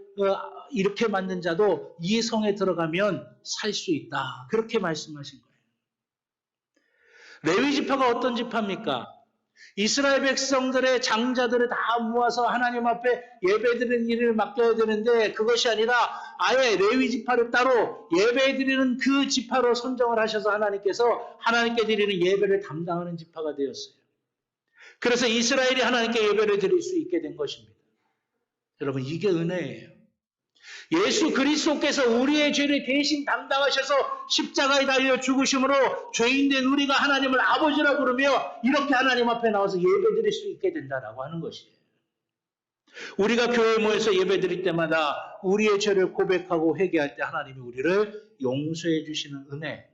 이렇게 만든 자도 이 성에 들어가면 살 수 있다. 그렇게 말씀하신 거예요. 레위 지파가 어떤 지파입니까? 이스라엘 백성들의 장자들을 다 모아서 하나님 앞에 예배드리는 일을 맡겨야 되는데 그것이 아니라 아예 레위 지파를 따로 예배드리는 그 지파로 선정을 하셔서 하나님께서 하나님께 드리는 예배를 담당하는 지파가 되었어요. 그래서 이스라엘이 하나님께 예배를 드릴 수 있게 된 것입니다. 여러분, 이게 은혜예요. 예수 그리스도께서 우리의 죄를 대신 담당하셔서 십자가에 달려 죽으심으로 죄인된 우리가 하나님을 아버지라고 부르며 이렇게 하나님 앞에 나와서 예배드릴 수 있게 된다라고 하는 것이에요. 우리가 교회에 모여서 예배드릴 때마다 우리의 죄를 고백하고 회개할 때 하나님이 우리를 용서해 주시는 은혜,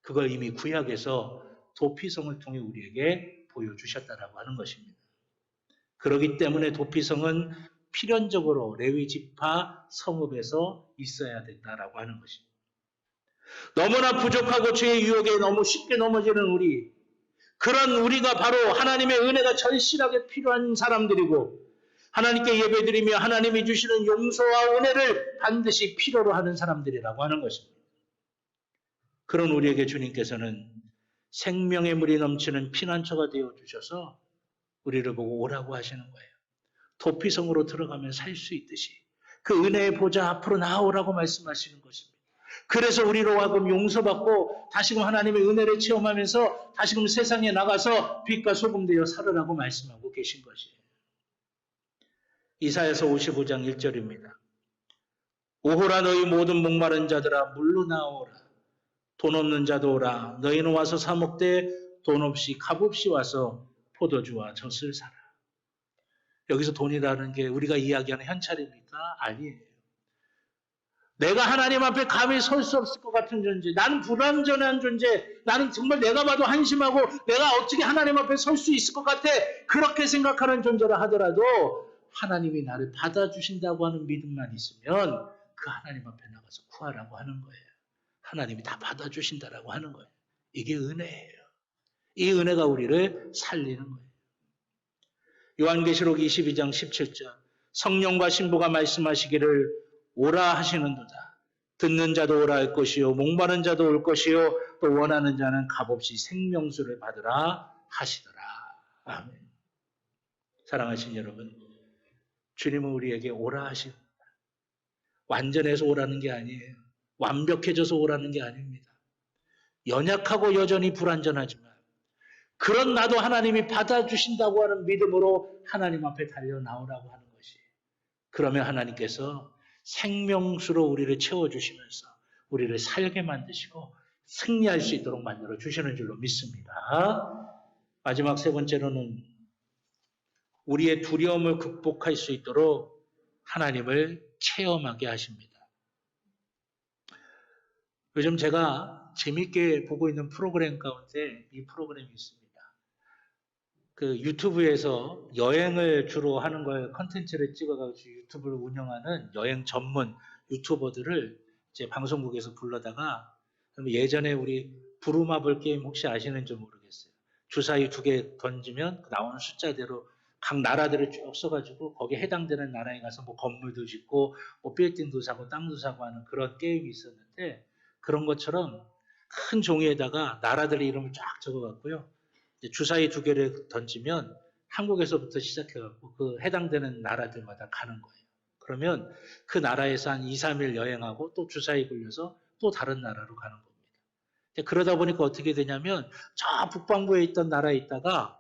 그걸 이미 구약에서 도피성을 통해 우리에게 보여주셨다라고 하는 것입니다. 그렇기 때문에 도피성은 필연적으로 레위 지파 성읍에서 있어야 된다라고 하는 것입니다. 너무나 부족하고 죄의 유혹에 너무 쉽게 넘어지는 우리, 그런 우리가 바로 하나님의 은혜가 절실하게 필요한 사람들이고 하나님께 예배드리며 하나님이 주시는 용서와 은혜를 반드시 필요로 하는 사람들이라고 하는 것입니다. 그런 우리에게 주님께서는 생명의 물이 넘치는 피난처가 되어주셔서 우리를 보고 오라고 하시는 거예요. 도피성으로 들어가면 살 수 있듯이 그 은혜의 보좌 앞으로 나오라고 말씀하시는 것입니다. 그래서 우리로 하여금 용서받고 다시금 하나님의 은혜를 체험하면서 다시금 세상에 나가서 빛과 소금 되어 살으라고 말씀하고 계신 것이에요. 이사야서 55장 1절입니다. 오호라 너희 모든 목마른 자들아 물로 나오라. 돈 없는 자도 오라. 너희는 와서 사 먹되 돈 없이 값없이 와서 포도주와 젖을 사라. 여기서 돈이라는 게 우리가 이야기하는 현찰입니까? 아니에요. 내가 하나님 앞에 감히 설 수 없을 것 같은 존재, 나는 불완전한 존재, 나는 정말 내가 봐도 한심하고 내가 어떻게 하나님 앞에 설 수 있을 것 같아, 그렇게 생각하는 존재라 하더라도 하나님이 나를 받아주신다고 하는 믿음만 있으면 그 하나님 앞에 나가서 구하라고 하는 거예요. 하나님이 다 받아주신다라고 하는 거예요. 이게 은혜예요. 이 은혜가 우리를 살리는 거예요. 요한계시록 22장 17절 성령과 신부가 말씀하시기를 오라 하시는도다. 듣는 자도 오라 할 것이요 목마른 자도 올 것이요 또 원하는 자는 값없이 생명수를 받으라 하시더라. 아멘. 사랑하신 여러분, 주님은 우리에게 오라 하십니다. 완전해서 오라는 게 아니에요. 완벽해져서 오라는 게 아닙니다. 연약하고 여전히 불완전하지만 그런 나도 하나님이 받아주신다고 하는 믿음으로 하나님 앞에 달려 나오라고 하는 것이, 그러면 하나님께서 생명수로 우리를 채워주시면서 우리를 살게 만드시고 승리할 수 있도록 만들어 주시는 줄로 믿습니다. 마지막 세 번째로는 우리의 두려움을 극복할 수 있도록 하나님을 체험하게 하십니다. 요즘 제가 재밌게 보고 있는 프로그램 가운데 이 프로그램이 있습니다. 그 유튜브에서 여행을 주로 하는 걸 컨텐츠를 찍어가지고 유튜브를 운영하는 여행 전문 유튜버들을 이제 방송국에서 불러다가, 예전에 우리 부루마블 게임 혹시 아시는지 모르겠어요. 주사위 2개 던지면 나오는 숫자대로 각 나라들을 쭉 써가지고 거기에 해당되는 나라에 가서 뭐 건물도 짓고 뭐 빌딩도 사고 땅도 사고 하는 그런 게임이 있었는데, 그런 것처럼 큰 종이에다가 나라들의 이름을 쫙 적어갖고요. 주사위 2개를 던지면 한국에서부터 시작해갖고 그 해당되는 나라들마다 가는 거예요. 그러면 그 나라에서 한 2, 3일 여행하고 또 주사위 굴려서 또 다른 나라로 가는 겁니다. 그러다 보니까 어떻게 되냐면 저 북반구에 있던 나라에 있다가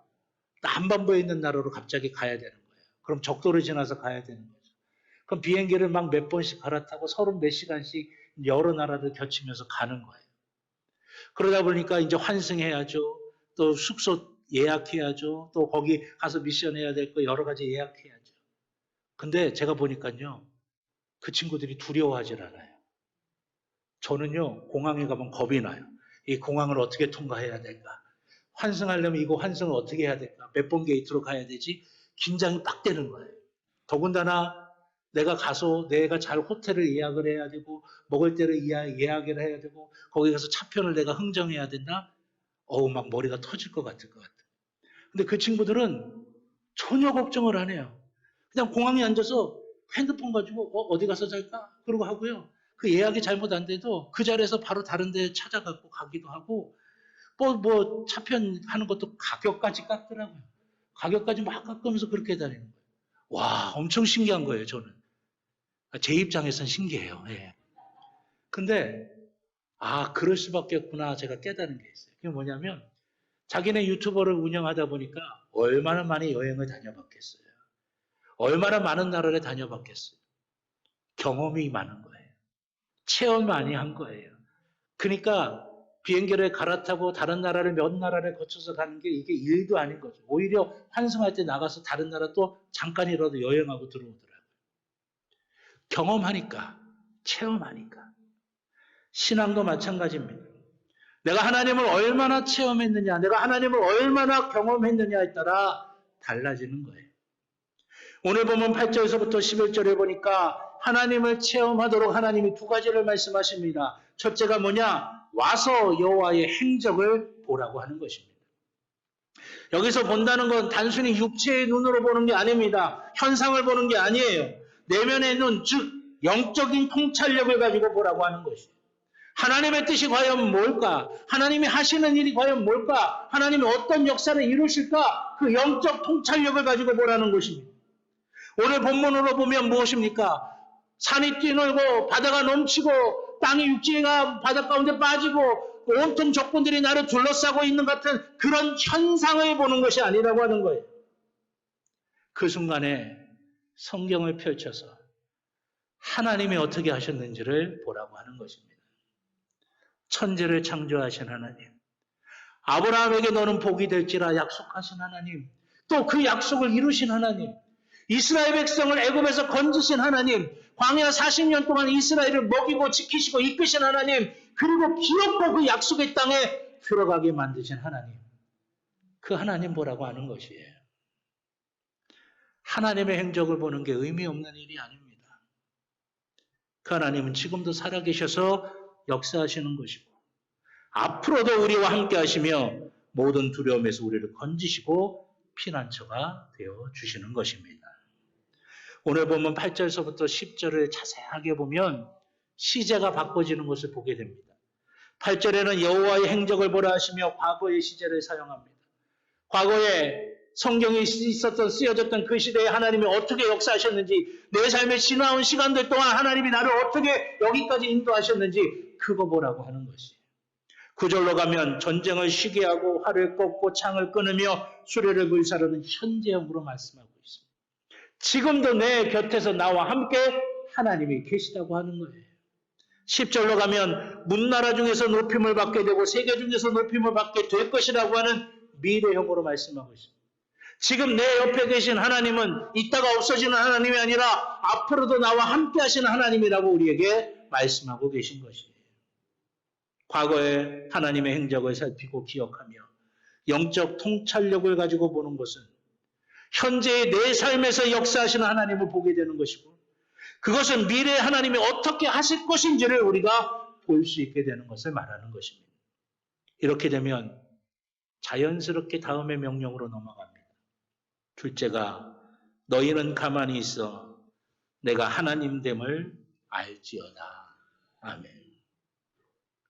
남반부에 있는 나라로 갑자기 가야 되는 거예요. 그럼 적도를 지나서 가야 되는 거죠. 그럼 비행기를 막 몇 번씩 갈아타고 서른 몇 시간씩 여러 나라를 거치면서 가는 거예요. 그러다 보니까 이제 환승해야죠. 또 숙소 예약해야죠. 또 거기 가서 미션 해야 될 거 여러 가지 예약해야죠. 근데 제가 보니까요. 그 친구들이 두려워하질 않아요. 저는요, 공항에 가면 겁이 나요. 이 공항을 어떻게 통과해야 될까? 환승하려면 이거 환승을 어떻게 해야 될까? 몇 번 게이트로 가야 되지? 긴장이 딱 되는 거예요. 더군다나 내가 가서 내가 잘 호텔을 예약을 해야 되고 먹을 때를 예약을 해야 되고 거기 가서 차편을 내가 흥정해야 된다? 막 머리가 터질 것 같을 것 같아요. 근데 그 친구들은 전혀 걱정을 안 해요. 그냥 공항에 앉아서 핸드폰 가지고 어디 가서 잘까? 그러고 하고요. 그 예약이 잘못 안 돼도 그 자리에서 바로 다른 데 찾아가고 가기도 하고 뭐 차편 하는 것도 가격까지 깎더라고요. 가격까지 막 깎으면서 그렇게 다니는 거예요. 와, 엄청 신기한 거예요, 저는. 제 입장에선 신기해요. 예. 근데 그럴 수밖에 없구나 제가 깨달은 게 있어요. 그게 뭐냐면 자기네 유튜버를 운영하다 보니까 얼마나 많이 여행을 다녀봤겠어요. 얼마나 많은 나라를 다녀봤겠어요. 경험이 많은 거예요. 체험 많이 한 거예요. 그러니까 비행기를 갈아타고 다른 나라를 몇 나라를 거쳐서 가는 게 이게 일도 아닌 거죠. 오히려 환승할 때 나가서 다른 나라 또 잠깐이라도 여행하고 들어오더라고요. 경험하니까, 체험하니까. 신앙도 마찬가지입니다. 내가 하나님을 얼마나 체험했느냐, 내가 하나님을 얼마나 경험했느냐에 따라 달라지는 거예요. 오늘 보면 8절에서부터 11절에 보니까 하나님을 체험하도록 하나님이 두 가지를 말씀하십니다. 첫째가 뭐냐? 와서 여호와의 행적을 보라고 하는 것입니다. 여기서 본다는 건 단순히 육체의 눈으로 보는 게 아닙니다. 현상을 보는 게 아니에요. 내면의 눈, 즉 영적인 통찰력을 가지고 보라고 하는 것이에요. 하나님의 뜻이 과연 뭘까? 하나님이 하시는 일이 과연 뭘까? 하나님이 어떤 역사를 이루실까? 그 영적 통찰력을 가지고 보라는 것입니다. 오늘 본문으로 보면 무엇입니까? 산이 뛰놀고 바다가 넘치고 땅이 육지가 바다 가운데 빠지고 온통 적군들이 나를 둘러싸고 있는 같은 그런 현상을 보는 것이 아니라고 하는 거예요. 그 순간에 성경을 펼쳐서 하나님이 어떻게 하셨는지를 보라고 하는 것입니다. 천지를 창조하신 하나님, 아브라함에게 너는 복이 될지라 약속하신 하나님, 또 그 약속을 이루신 하나님, 이스라엘 백성을 애굽에서 건지신 하나님, 광야 40년 동안 이스라엘을 먹이고 지키시고 이끄신 하나님, 그리고 기업고 그 약속의 땅에 들어가게 만드신 하나님, 그 하나님 보라고 하는 것이에요. 하나님의 행적을 보는 게 의미 없는 일이 아닙니다. 그 하나님은 지금도 살아계셔서 역사하시는 것이고 앞으로도 우리와 함께 하시며 모든 두려움에서 우리를 건지시고 피난처가 되어주시는 것입니다. 오늘 보면 8절서부터 10절을 자세하게 보면 시제가 바꿔지는 것을 보게 됩니다. 8절에는 여호와의 행적을 보라 하시며 과거의 시제를 사용합니다. 과거에 성경이 있었던 쓰여졌던 그 시대에 하나님이 어떻게 역사하셨는지, 내 삶에 지나온 시간들 동안 하나님이 나를 어떻게 여기까지 인도하셨는지 그거 보라고 하는 것이에요. 9절로 가면 전쟁을 쉬게 하고 활을 꺾고 창을 끊으며 수레를 불사르는 현재형으로 말씀하고 있습니다. 지금도 내 곁에서 나와 함께 하나님이 계시다고 하는 거예요. 10절로 가면 문나라 중에서 높임을 받게 되고 세계 중에서 높임을 받게 될 것이라고 하는 미래형으로 말씀하고 있습니다. 지금 내 옆에 계신 하나님은 이따가 없어지는 하나님이 아니라 앞으로도 나와 함께 하시는 하나님이라고 우리에게 말씀하고 계신 것이에요. 과거의 하나님의 행적을 살피고 기억하며 영적 통찰력을 가지고 보는 것은 현재의 내 삶에서 역사하시는 하나님을 보게 되는 것이고 그것은 미래의 하나님이 어떻게 하실 것인지를 우리가 볼 수 있게 되는 것을 말하는 것입니다. 이렇게 되면 자연스럽게 다음의 명령으로 넘어갑니다. 둘째가 너희는 가만히 있어 내가 하나님됨을 알지어다. 아멘.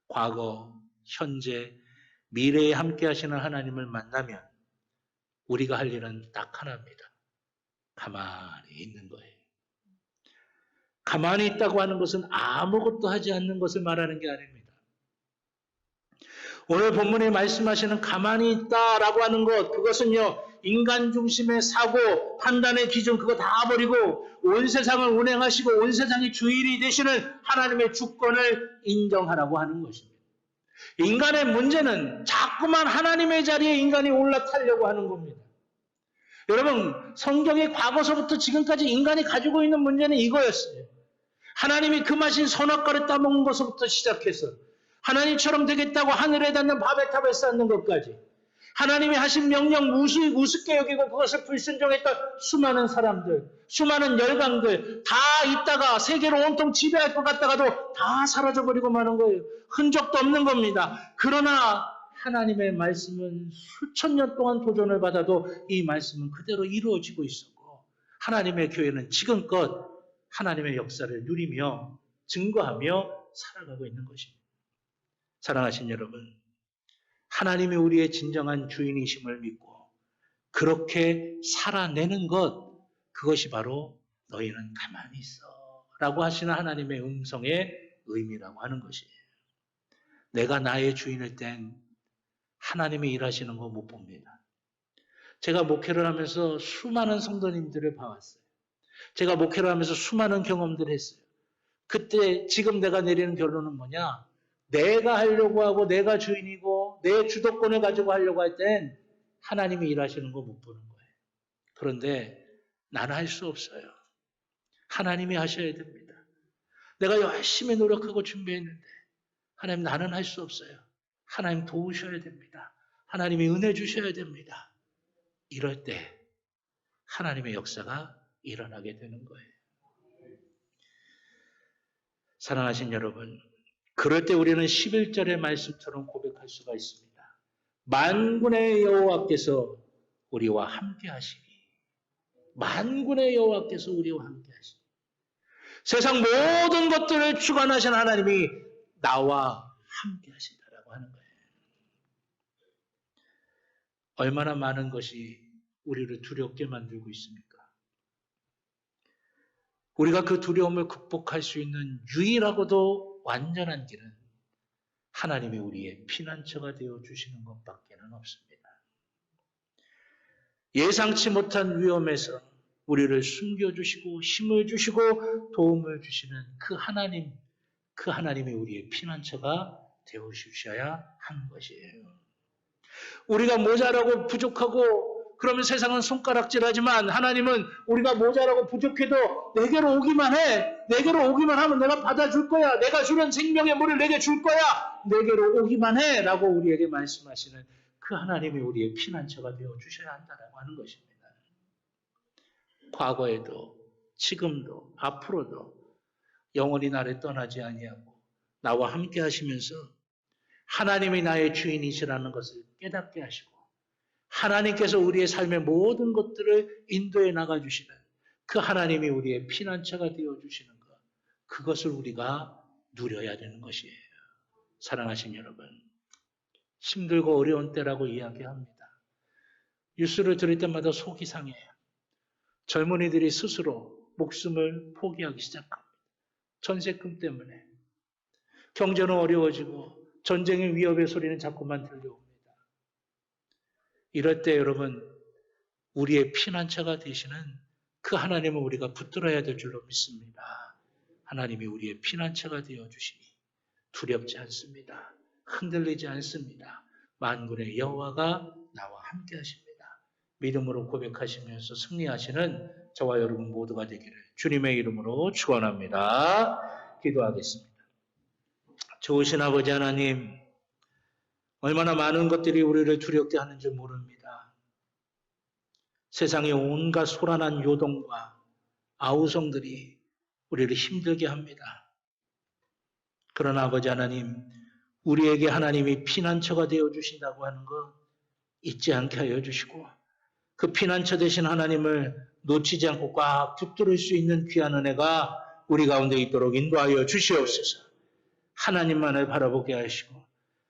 과거, 현재, 미래에 함께 하시는 하나님을 만나면 우리가 할 일은 딱 하나입니다. 가만히 있는 거예요. 가만히 있다고 하는 것은 아무것도 하지 않는 것을 말하는 게 아닙니다. 오늘 본문에 말씀하시는 가만히 있다라고 하는 것, 그것은요, 인간 중심의 사고, 판단의 기준 그거 다 버리고 온 세상을 운행하시고 온 세상의 주인이 되시는 하나님의 주권을 인정하라고 하는 것입니다. 인간의 문제는 자꾸만 하나님의 자리에 인간이 올라타려고 하는 겁니다. 여러분, 성경의 과거서부터 지금까지 인간이 가지고 있는 문제는 이거였어요. 하나님이 금하신 선악과를 따먹는 것부터 시작해서 하나님처럼 되겠다고 하늘에 닿는 바벨 탑을 쌓는 것까지 하나님이 하신 명령 우습게 여기고 그것을 불순종했던 수많은 사람들, 수많은 열강들 다 있다가 세계를 온통 지배할 것 같다가도 다 사라져버리고 마는 거예요. 흔적도 없는 겁니다. 그러나 하나님의 말씀은 수천 년 동안 도전을 받아도 이 말씀은 그대로 이루어지고 있었고 하나님의 교회는 지금껏 하나님의 역사를 누리며 증거하며 살아가고 있는 것입니다. 사랑하신 여러분, 하나님이 우리의 진정한 주인이심을 믿고 그렇게 살아내는 것, 그것이 바로 너희는 가만히 있어 라고 하시는 하나님의 음성의 의미라고 하는 것이에요. 내가 나의 주인일 땐 하나님이 일하시는 거 못 봅니다. 제가 목회를 하면서 수많은 성도님들을 봐왔어요. 제가 목회를 하면서 수많은 경험들을 했어요. 그때 지금 내가 내리는 결론은 뭐냐? 내가 하려고 하고 내가 주인이고 내 주도권을 가지고 하려고 할 땐 하나님이 일하시는 거 못 보는 거예요. 그런데 나는 할 수 없어요. 하나님이 하셔야 됩니다. 내가 열심히 노력하고 준비했는데 하나님 나는 할 수 없어요. 하나님 도우셔야 됩니다. 하나님이 은혜 주셔야 됩니다. 이럴 때 하나님의 역사가 일어나게 되는 거예요. 사랑하신 여러분, 그럴 때 우리는 11절의 말씀처럼 고백할 수가 있습니다. 만군의 여호와께서 우리와 함께 하시니. 만군의 여호와께서 우리와 함께 하시니. 세상 모든 것들을 주관하신 하나님이 나와 함께 하신다라고 하는 거예요. 얼마나 많은 것이 우리를 두렵게 만들고 있습니까? 우리가 그 두려움을 극복할 수 있는 유일하고도 완전한 길은 하나님이 우리의 피난처가 되어주시는 것밖에는 없습니다. 예상치 못한 위험에서 우리를 숨겨주시고 힘을 주시고 도움을 주시는 그 하나님이 우리의 피난처가 되어주셔야 하는 것이에요. 우리가 모자라고 부족하고 그러면 세상은 손가락질하지만 하나님은 우리가 모자라고 부족해도 내게로 오기만 해. 내게로 오기만 하면 내가 받아줄 거야. 내가 주는 생명의 물을 내게 줄 거야. 내게로 오기만 해. 라고 우리에게 말씀하시는 그 하나님이 우리의 피난처가 되어주셔야 한다라고 하는 것입니다. 과거에도 지금도 앞으로도 영원히 나를 떠나지 아니하고 나와 함께 하시면서 하나님이 나의 주인이시라는 것을 깨닫게 하시고 하나님께서 우리의 삶의 모든 것들을 인도해 나가주시는 그 하나님이 우리의 피난처가 되어주시는 것, 그것을 우리가 누려야 되는 것이에요. 사랑하신 여러분, 힘들고 어려운 때라고 이야기합니다. 뉴스를 들을 때마다 속이 상해요. 젊은이들이 스스로 목숨을 포기하기 시작합니다. 전세금 때문에. 경제는 어려워지고 전쟁의 위협의 소리는 자꾸만 들려옵니다. 이럴 때 여러분, 우리의 피난처가 되시는 그 하나님을 우리가 붙들어야 될 줄로 믿습니다. 하나님이 우리의 피난처가 되어주시니 두렵지 않습니다. 흔들리지 않습니다. 만군의 여호와가 나와 함께 하십니다. 믿음으로 고백하시면서 승리하시는 저와 여러분 모두가 되기를 주님의 이름으로 축원합니다. 기도하겠습니다. 좋으신 아버지 하나님, 얼마나 많은 것들이 우리를 두렵게 하는지 모릅니다. 세상의 온갖 소란한 요동과 아우성들이 우리를 힘들게 합니다. 그러나 아버지 하나님, 우리에게 하나님이 피난처가 되어주신다고 하는 것 잊지 않게 하여 주시고 그 피난처 되신 하나님을 놓치지 않고 꽉 붙들을 수 있는 귀한 은혜가 우리 가운데 있도록 인도하여 주시옵소서. 하나님만을 바라보게 하시고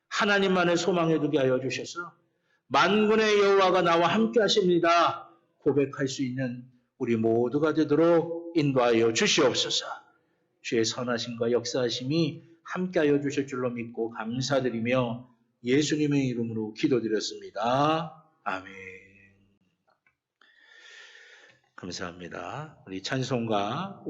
하나님만을 소망해 두게 하여 주셔서 만군의 여호와가 나와 함께 하십니다. 고백할 수 있는 우리 모두가 되도록 인도하여 주시옵소서. 주의 선하심과 역사하심이 함께 하여 주실 줄로 믿고 감사드리며 예수님의 이름으로 기도드렸습니다. 아멘. 감사합니다. 우리 찬송가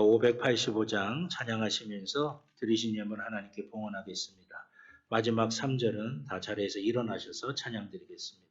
585장 찬양하시면서 드리신 예물 하나님께 봉헌하겠습니다. 마지막 3절은 다 자리에서 일어나셔서 찬양 드리겠습니다.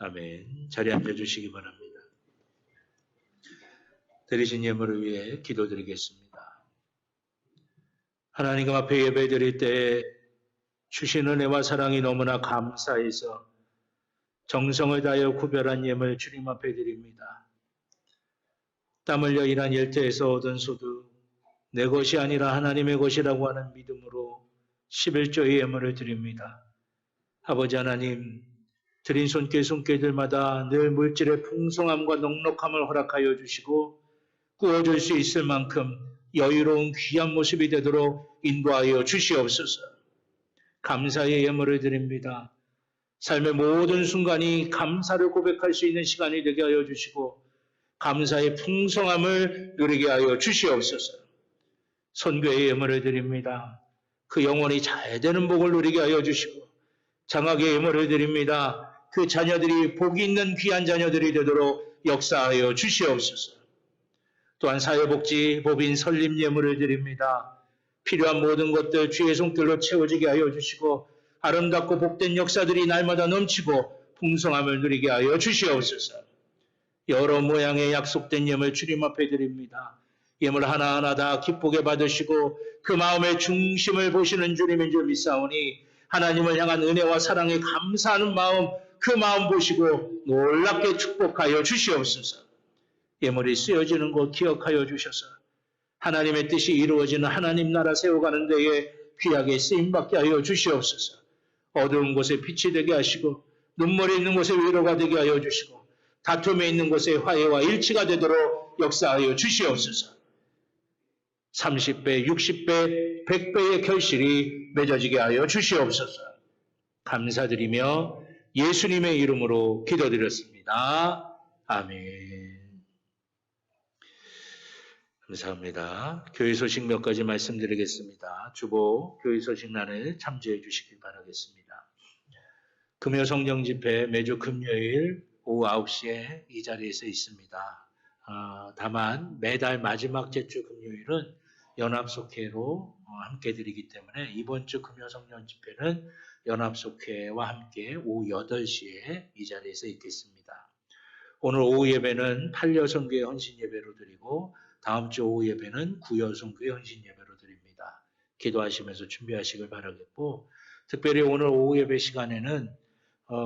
아멘. 자리에 앉아주시기 바랍니다. 드리신 예물을 위해 기도드리겠습니다. 하나님 앞에 예배드릴 때 주신 은혜와 사랑이 너무나 감사해서 정성을 다하여 구별한 예물 주님 앞에 드립니다. 땀 흘려 일한 일터에서 얻은 소득, 내 것이 아니라 하나님의 것이라고 하는 믿음으로 11조의 예물을 드립니다. 아버지 하나님, 드린 손길들마다 늘 물질의 풍성함과 넉넉함을 허락하여 주시고 꾸어줄 수 있을 만큼 여유로운 귀한 모습이 되도록 인도하여 주시옵소서. 감사의 예물을 드립니다. 삶의 모든 순간이 감사를 고백할 수 있는 시간이 되게 하여 주시고 감사의 풍성함을 누리게 하여 주시옵소서. 선교의 예물을 드립니다. 그 영혼이 잘 되는 복을 누리게 하여 주시고 장학의 예물을 드립니다. 그 자녀들이 복이 있는 귀한 자녀들이 되도록 역사하여 주시옵소서. 또한 사회복지, 법인 설립 예물을 드립니다. 필요한 모든 것들 주의 손길로 채워지게 하여 주시고 아름답고 복된 역사들이 날마다 넘치고 풍성함을 누리게 하여 주시옵소서. 여러 모양의 약속된 예물 주님 앞에 드립니다. 예물 하나하나 다 기쁘게 받으시고 그 마음의 중심을 보시는 주님인 줄 믿사오니 하나님을 향한 은혜와 사랑에 감사하는 마음, 그 마음 보시고 놀랍게 축복하여 주시옵소서. 예물이 쓰여지는 것 기억하여 주셔서 하나님의 뜻이 이루어지는 하나님 나라 세워가는 데에 귀하게 쓰임받게 하여 주시옵소서. 어두운 곳에 빛이 되게 하시고 눈물이 있는 곳에 위로가 되게 하여 주시고 다툼에 있는 곳에 화해와 일치가 되도록 역사하여 주시옵소서. 30배, 60배, 100배의 결실이 맺어지게 하여 주시옵소서. 감사드리며 예수님의 이름으로 기도드렸습니다. 아멘. 감사합니다. 교회 소식 몇 가지 말씀드리겠습니다. 주보 교회 소식란을 참조해 주시길 바라겠습니다. 금요 성령 집회 매주 금요일 오후 9시에 이 자리에서 있습니다. 다만 매달 마지막 제주 금요일은 연합속회로 함께 드리기 때문에 이번 주 금요 성령 집회는 연합속회와 함께 오후 8시에 이 자리에서 있겠습니다. 오늘 오후 예배는 팔려성교회 헌신 예배로 드리고 다음 주 오후 예배는 구여성교회 헌신 예배로 드립니다. 기도하시면서 준비하시길 바라겠고 특별히 오늘 오후 예배 시간에는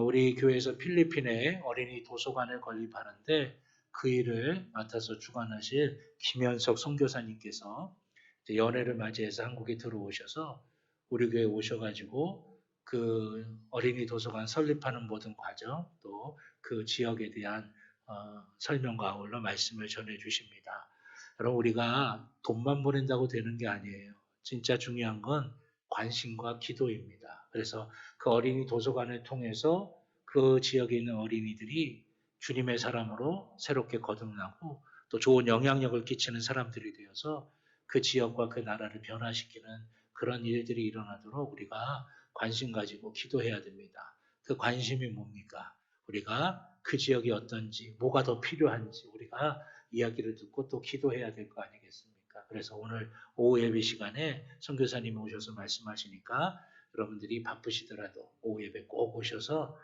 우리 교회에서 필리핀에 어린이 도서관을 건립하는데 그 일을 맡아서 주관하실 김현석 선교사님께서 연회를 맞이해서 한국에 들어오셔서 우리 교회에 오셔가지고 그 어린이 도서관 설립하는 모든 과정 또 그 지역에 대한 설명과 아울러 말씀을 전해 주십니다. 여러분 우리가 돈만 보낸다고 되는 게 아니에요. 진짜 중요한 건 관심과 기도입니다. 그래서 그 어린이 도서관을 통해서 그 지역에 있는 어린이들이 주님의 사람으로 새롭게 거듭나고 또 좋은 영향력을 끼치는 사람들이 되어서 그 지역과 그 나라를 변화시키는 그런 일들이 일어나도록 우리가 관심 가지고 기도해야 됩니다. 그 관심이 뭡니까? 우리가 그 지역이 어떤지, 뭐가 더 필요한지 우리가 이야기를 듣고 또 기도해야 될 거 아니겠습니까? 그래서 오늘 오후 예배 시간에 선교사님이 오셔서 말씀하시니까 여러분들이 바쁘시더라도 오후 예배 꼭 오셔서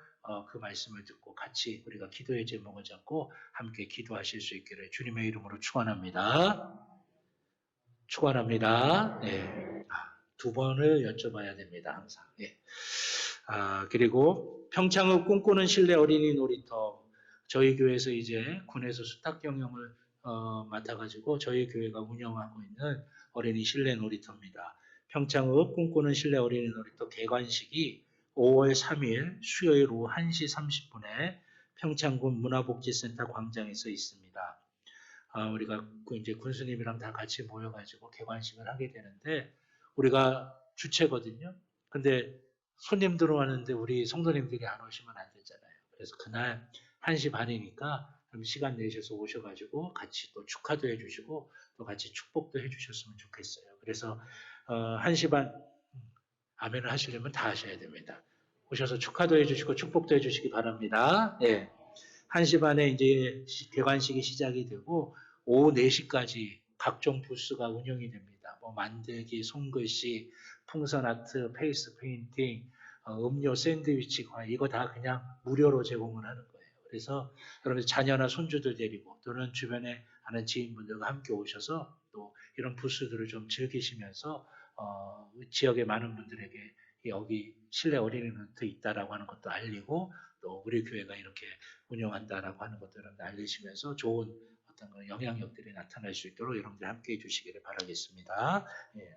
그 말씀을 듣고 같이 우리가 기도의 제목을 잡고 함께 기도하실 수 있기를 주님의 이름으로 축원합니다. 축원합니다. 네. 두 번을 여쭤봐야 됩니다. 항상. 네. 그리고 평창읍 꿈꾸는 실내 어린이 놀이터 저희 교회에서 이제 군에서 수탁 경영을 맡아가지고 저희 교회가 운영하고 있는 어린이 실내 놀이터입니다. 평창읍 꿈꾸는 실내 어린이 놀이터 개관식이 5월 3일 수요일 오후 1시 30분에 평창군 문화복지센터 광장에서 있습니다. 우리가 이제 군수님이랑 다 같이 모여가지고 개관식을 하게 되는데 우리가 주체거든요. 근데 손님 들어왔는데 우리 성도님들이 안 오시면 안 되잖아요. 그래서 그날 1시 반이니까 그럼 시간 내셔서 오셔가지고 같이 또 축하도 해주시고 또 같이 축복도 해주셨으면 좋겠어요. 그래서 1시 반 아멘을 하시려면 다 하셔야 됩니다. 오셔서 축하도 해주시고 축복도 해주시기 바랍니다. 네. 1시 반에 이제 개관식이 시작이 되고 오후 4시까지 각종 부스가 운영이 됩니다. 뭐 만들기, 손글씨, 풍선 아트, 페이스 페인팅, 음료, 샌드위치, 이거 다 그냥 무료로 제공을 하는 거예요. 그래서 여러분 자녀나 손주들 데리고 또는 주변에 아는 지인분들과 함께 오셔서 또 이런 부스들을 좀 즐기시면서 지역의 많은 분들에게 여기 실내 어린이센터 있다라고 하는 것도 알리고 또 우리 교회가 이렇게 운영한다라고 하는 것들을 알리시면서 좋은 어떤 영향력들이 나타날 수 있도록 여러분들 함께 해주시기를 바라겠습니다. 예.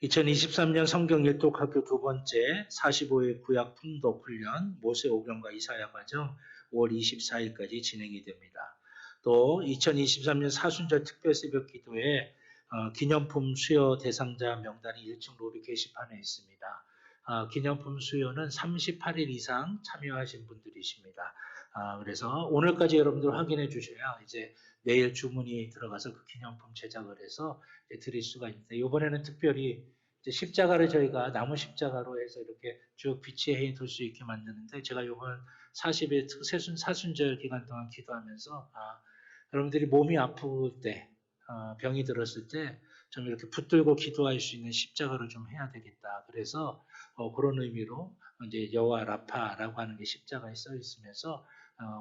2023년 성경 일독학교 두 번째 45회 구약 fun독 훈련 모세 오경과 이사야 과정 5월 24일까지 진행이 됩니다. 또 2023년 사순절 특별 새벽 기도에 기념품 수여 대상자 명단이 1층 로비 게시판에 있습니다. 기념품 수여는 38일 이상 참여하신 분들이십니다. 그래서 오늘까지 여러분들 확인해 주셔야 이제 내일 주문이 들어가서 그 기념품 제작을 해서 드릴 수가 있는데 이번에는 특별히 이제 십자가를 저희가 나무 십자가로 해서 이렇게 쭉 비치해 둘 수 있게 만드는데 제가 이번 40일 사순절 기간 동안 기도하면서 여러분들이 몸이 아플 때 병이 들었을 때 좀 이렇게 붙들고 기도할 수 있는 십자가를 좀 해야 되겠다. 그래서 그런 의미로 이제 여호와 라파라고 하는 게 십자가에 써 있으면서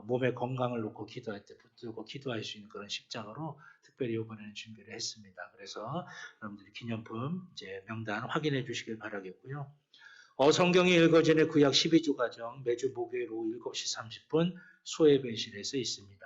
몸의 건강을 놓고 기도할 때 붙들고 기도할 수 있는 그런 십자가로 특별히 이번에는 준비를 했습니다. 그래서 여러분들이 기념품 이제 명단 확인해 주시길 바라겠고요. 성경이 읽어지는 구약 12주 과정 매주 목요일 오후 7시 30분 소예배실에서 있습니다.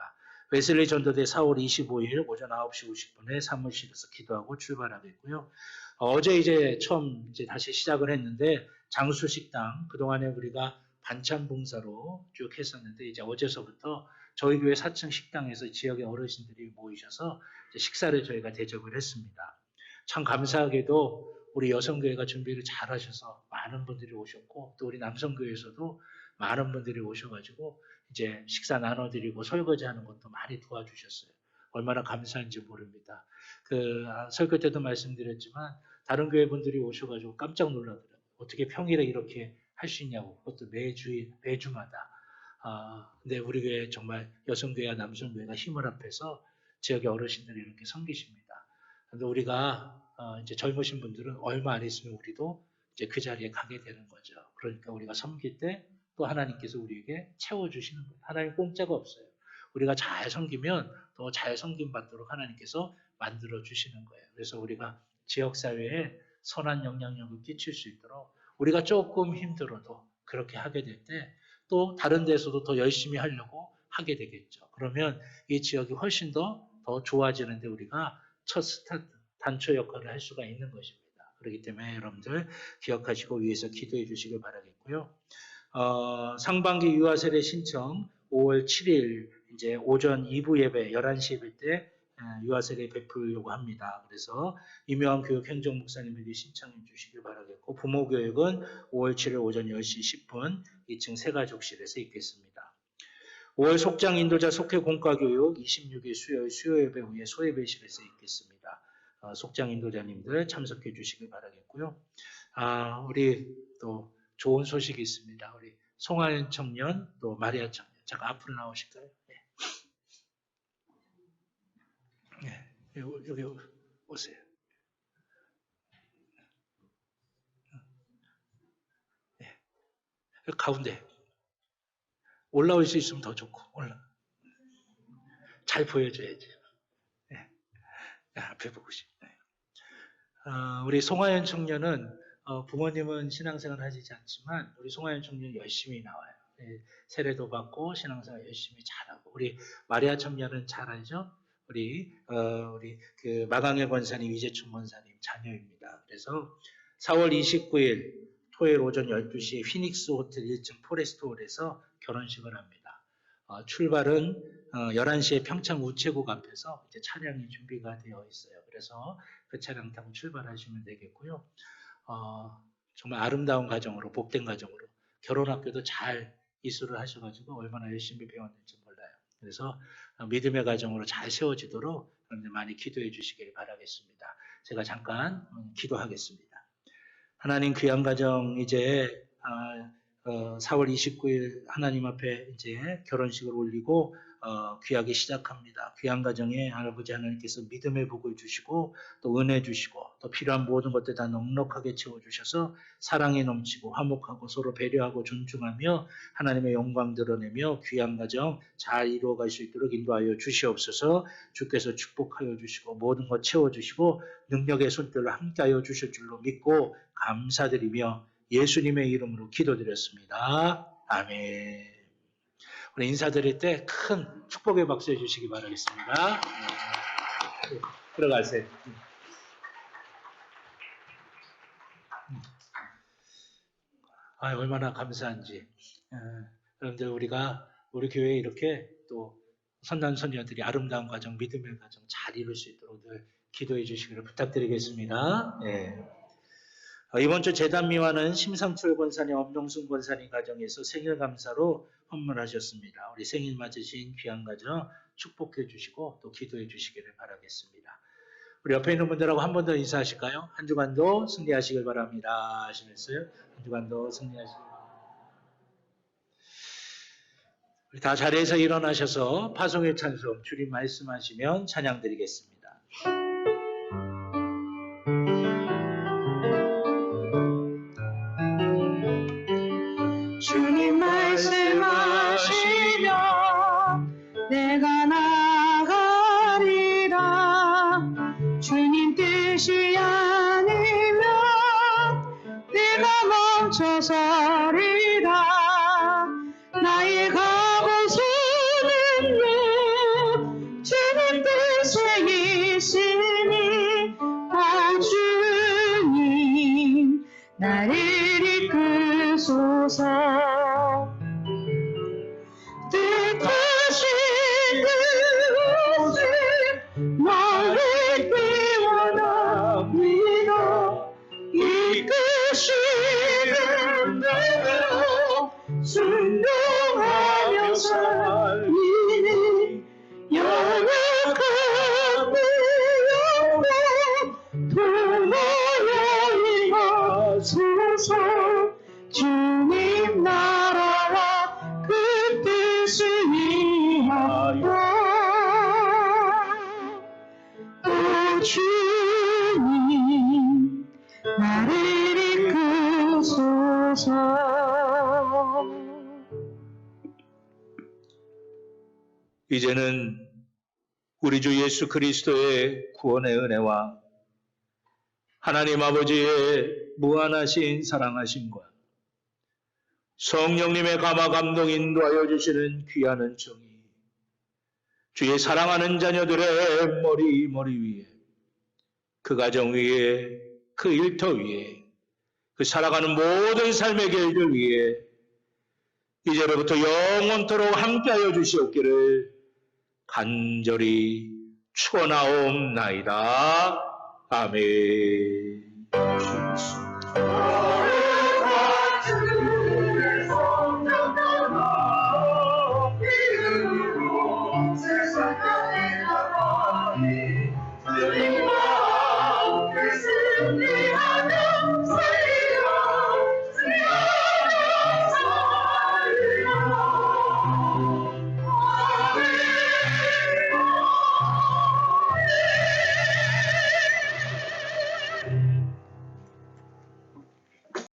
웨슬리 전도대 4월 25일 오전 9시 50분에 사무실에서 기도하고 출발하겠고요. 어제 이제 처음 이제 다시 시작을 했는데 장수 식당 그동안에 우리가 반찬 봉사로 쭉 했었는데 이제 어제서부터 저희 교회 4층 식당에서 지역의 어르신들이 모이셔서 식사를 저희가 대접을 했습니다. 참 감사하게도 우리 여성교회가 준비를 잘 하셔서 많은 분들이 오셨고 또 우리 남성교회에서도 많은 분들이 오셔가지고 이제 식사 나눠드리고 설거지하는 것도 많이 도와주셨어요. 얼마나 감사한지 모릅니다. 설교 때도 말씀드렸지만 다른 교회 분들이 오셔가지고 깜짝 놀라더라고요. 어떻게 평일에 이렇게 할 수 있냐고. 그것도 매주마다. 근데 우리 교회 정말 여성교회와 남성교회가 힘을 합해서 지역의 어르신들이 이렇게 섬기십니다. 근데 우리가 이제 젊으신 분들은 얼마 안 있으면 우리도 이제 그 자리에 가게 되는 거죠. 그러니까 우리가 섬길 때 또 하나님께서 우리에게 채워주시는 거예요. 하나님 공짜가 없어요. 우리가 잘 섬기면 더 잘 섬김 받도록 하나님께서 만들어 주시는 거예요. 그래서 우리가 지역사회에 선한 영향력을 끼칠 수 있도록 우리가 조금 힘들어도 그렇게 하게 될 때 또 다른 데서도 더 열심히 하려고 하게 되겠죠. 그러면 이 지역이 훨씬 더 좋아지는데 우리가 첫 스타트, 단초 역할을 할 수가 있는 것입니다. 그렇기 때문에 여러분들 기억하시고 위에서 기도해 주시길 바라겠고요. 상반기 유아세례 신청 5월 7일 이제 오전 2부 예배 11시 예배 때 유아세례 베풀려고 합니다. 그래서 임요한 교육 행정 목사님들이 신청해 주시길 바라겠고 부모 교육은 5월 7일 오전 10시 10분 2층 새가족실에서 있겠습니다. 5월 속장 인도자 속회 공과 교육 26일 수요일 수요 예배 후에 소예배실에서 있겠습니다. 속장 인도자님들 참석해 주시길 바라겠고요. 우리 또 좋은 소식이 있습니다. 우리 송하연 청년 또 마리아 청년 잠깐 앞으로 나오실까요? 네. 여기 오세요. 네. 여기 가운데 올라올 수 있으면 더 좋고 잘 보여줘야지. 네. 앞에 보고 싶네. 우리 송하연 청년은 부모님은 신앙생활 하시지 않지만 우리 송하연 청년 열심히 나와요. 네. 세례도 받고 신앙생활 열심히 잘하고 우리 마리아 청년은 잘 알죠? 우리 그 마강의 권사님 이재춘 권사님 자녀입니다. 그래서 4월 29일 토요일 오전 12시에 피닉스 호텔 1층 포레스트 홀에서 결혼식을 합니다. 출발은 11시에 평창 우체국 앞에서 이제 차량이 준비가 되어 있어요. 그래서 그 차량 타고 출발하시면 되겠고요. 정말 아름다운 가정으로 복된 가정으로 결혼학교도 잘 이수를 하셔가지고 얼마나 열심히 배웠는지 몰라요. 그래서 믿음의 가정으로 잘 세워지도록 여러분들 많이 기도해 주시길 바라겠습니다. 제가 잠깐 기도하겠습니다. 하나님 귀한 가정 이제 4월 29일 하나님 앞에 이제 결혼식을 올리고 귀하게 시작합니다. 귀한 가정에 아버지 하나님께서 믿음의 복을 주시고 또 은혜 주시고 또 필요한 모든 것들 다 넉넉하게 채워주셔서 사랑이 넘치고 화목하고 서로 배려하고 존중하며 하나님의 영광 드러내며 귀한 가정 잘 이루어갈 수 있도록 인도하여 주시옵소서. 주께서 축복하여 주시고 모든 것 채워주시고 능력의 손길로 함께하여 주실 줄로 믿고 감사드리며 예수님의 이름으로 기도드렸습니다. 아멘. 우리 인사드릴 때 큰 축복의 박수 해주시기 바라겠습니다. 들어가세요. 얼마나 감사한지. 여러분들 우리 교회에 이렇게 또 선남 선녀들이 아름다운 가정, 믿음의 가정 잘 이룰 수 있도록 늘 기도해 주시기를 부탁드리겠습니다. 네. 이번 주 재단미화는 심상철 권사님, 엄동순 권사님 가정에서 생일 감사로 헌물하셨습니다. 우리 생일 맞으신 귀한 가정 축복해 주시고 또 기도해 주시기를 바라겠습니다. 우리 옆에 있는 분들하고 한 번 더 인사하실까요? 한 주간도 승리하시길 바랍니다. 하시면서요. 한 주간도 승리하시길 바랍니다. 우리 다 자리에서 일어나셔서 파송의 찬송 주님 말씀하시면 찬양 드리겠습니다. 주님 말씀하시면 내가 나가리라 이제는 우리 주 예수 그리스도의 구원의 은혜와 하나님 아버지의 무한하신 사랑하심과 성령님의 감화 감동 인도하여 주시는 귀한 은총이 주의 사랑하는 자녀들의 머리 위에, 그 가정 위에, 그 일터 위에, 그 살아가는 모든 삶의 길들 위에 이제로부터 영원토록 함께하여 주시옵기를 간절히 축원하옵나이다. 아멘.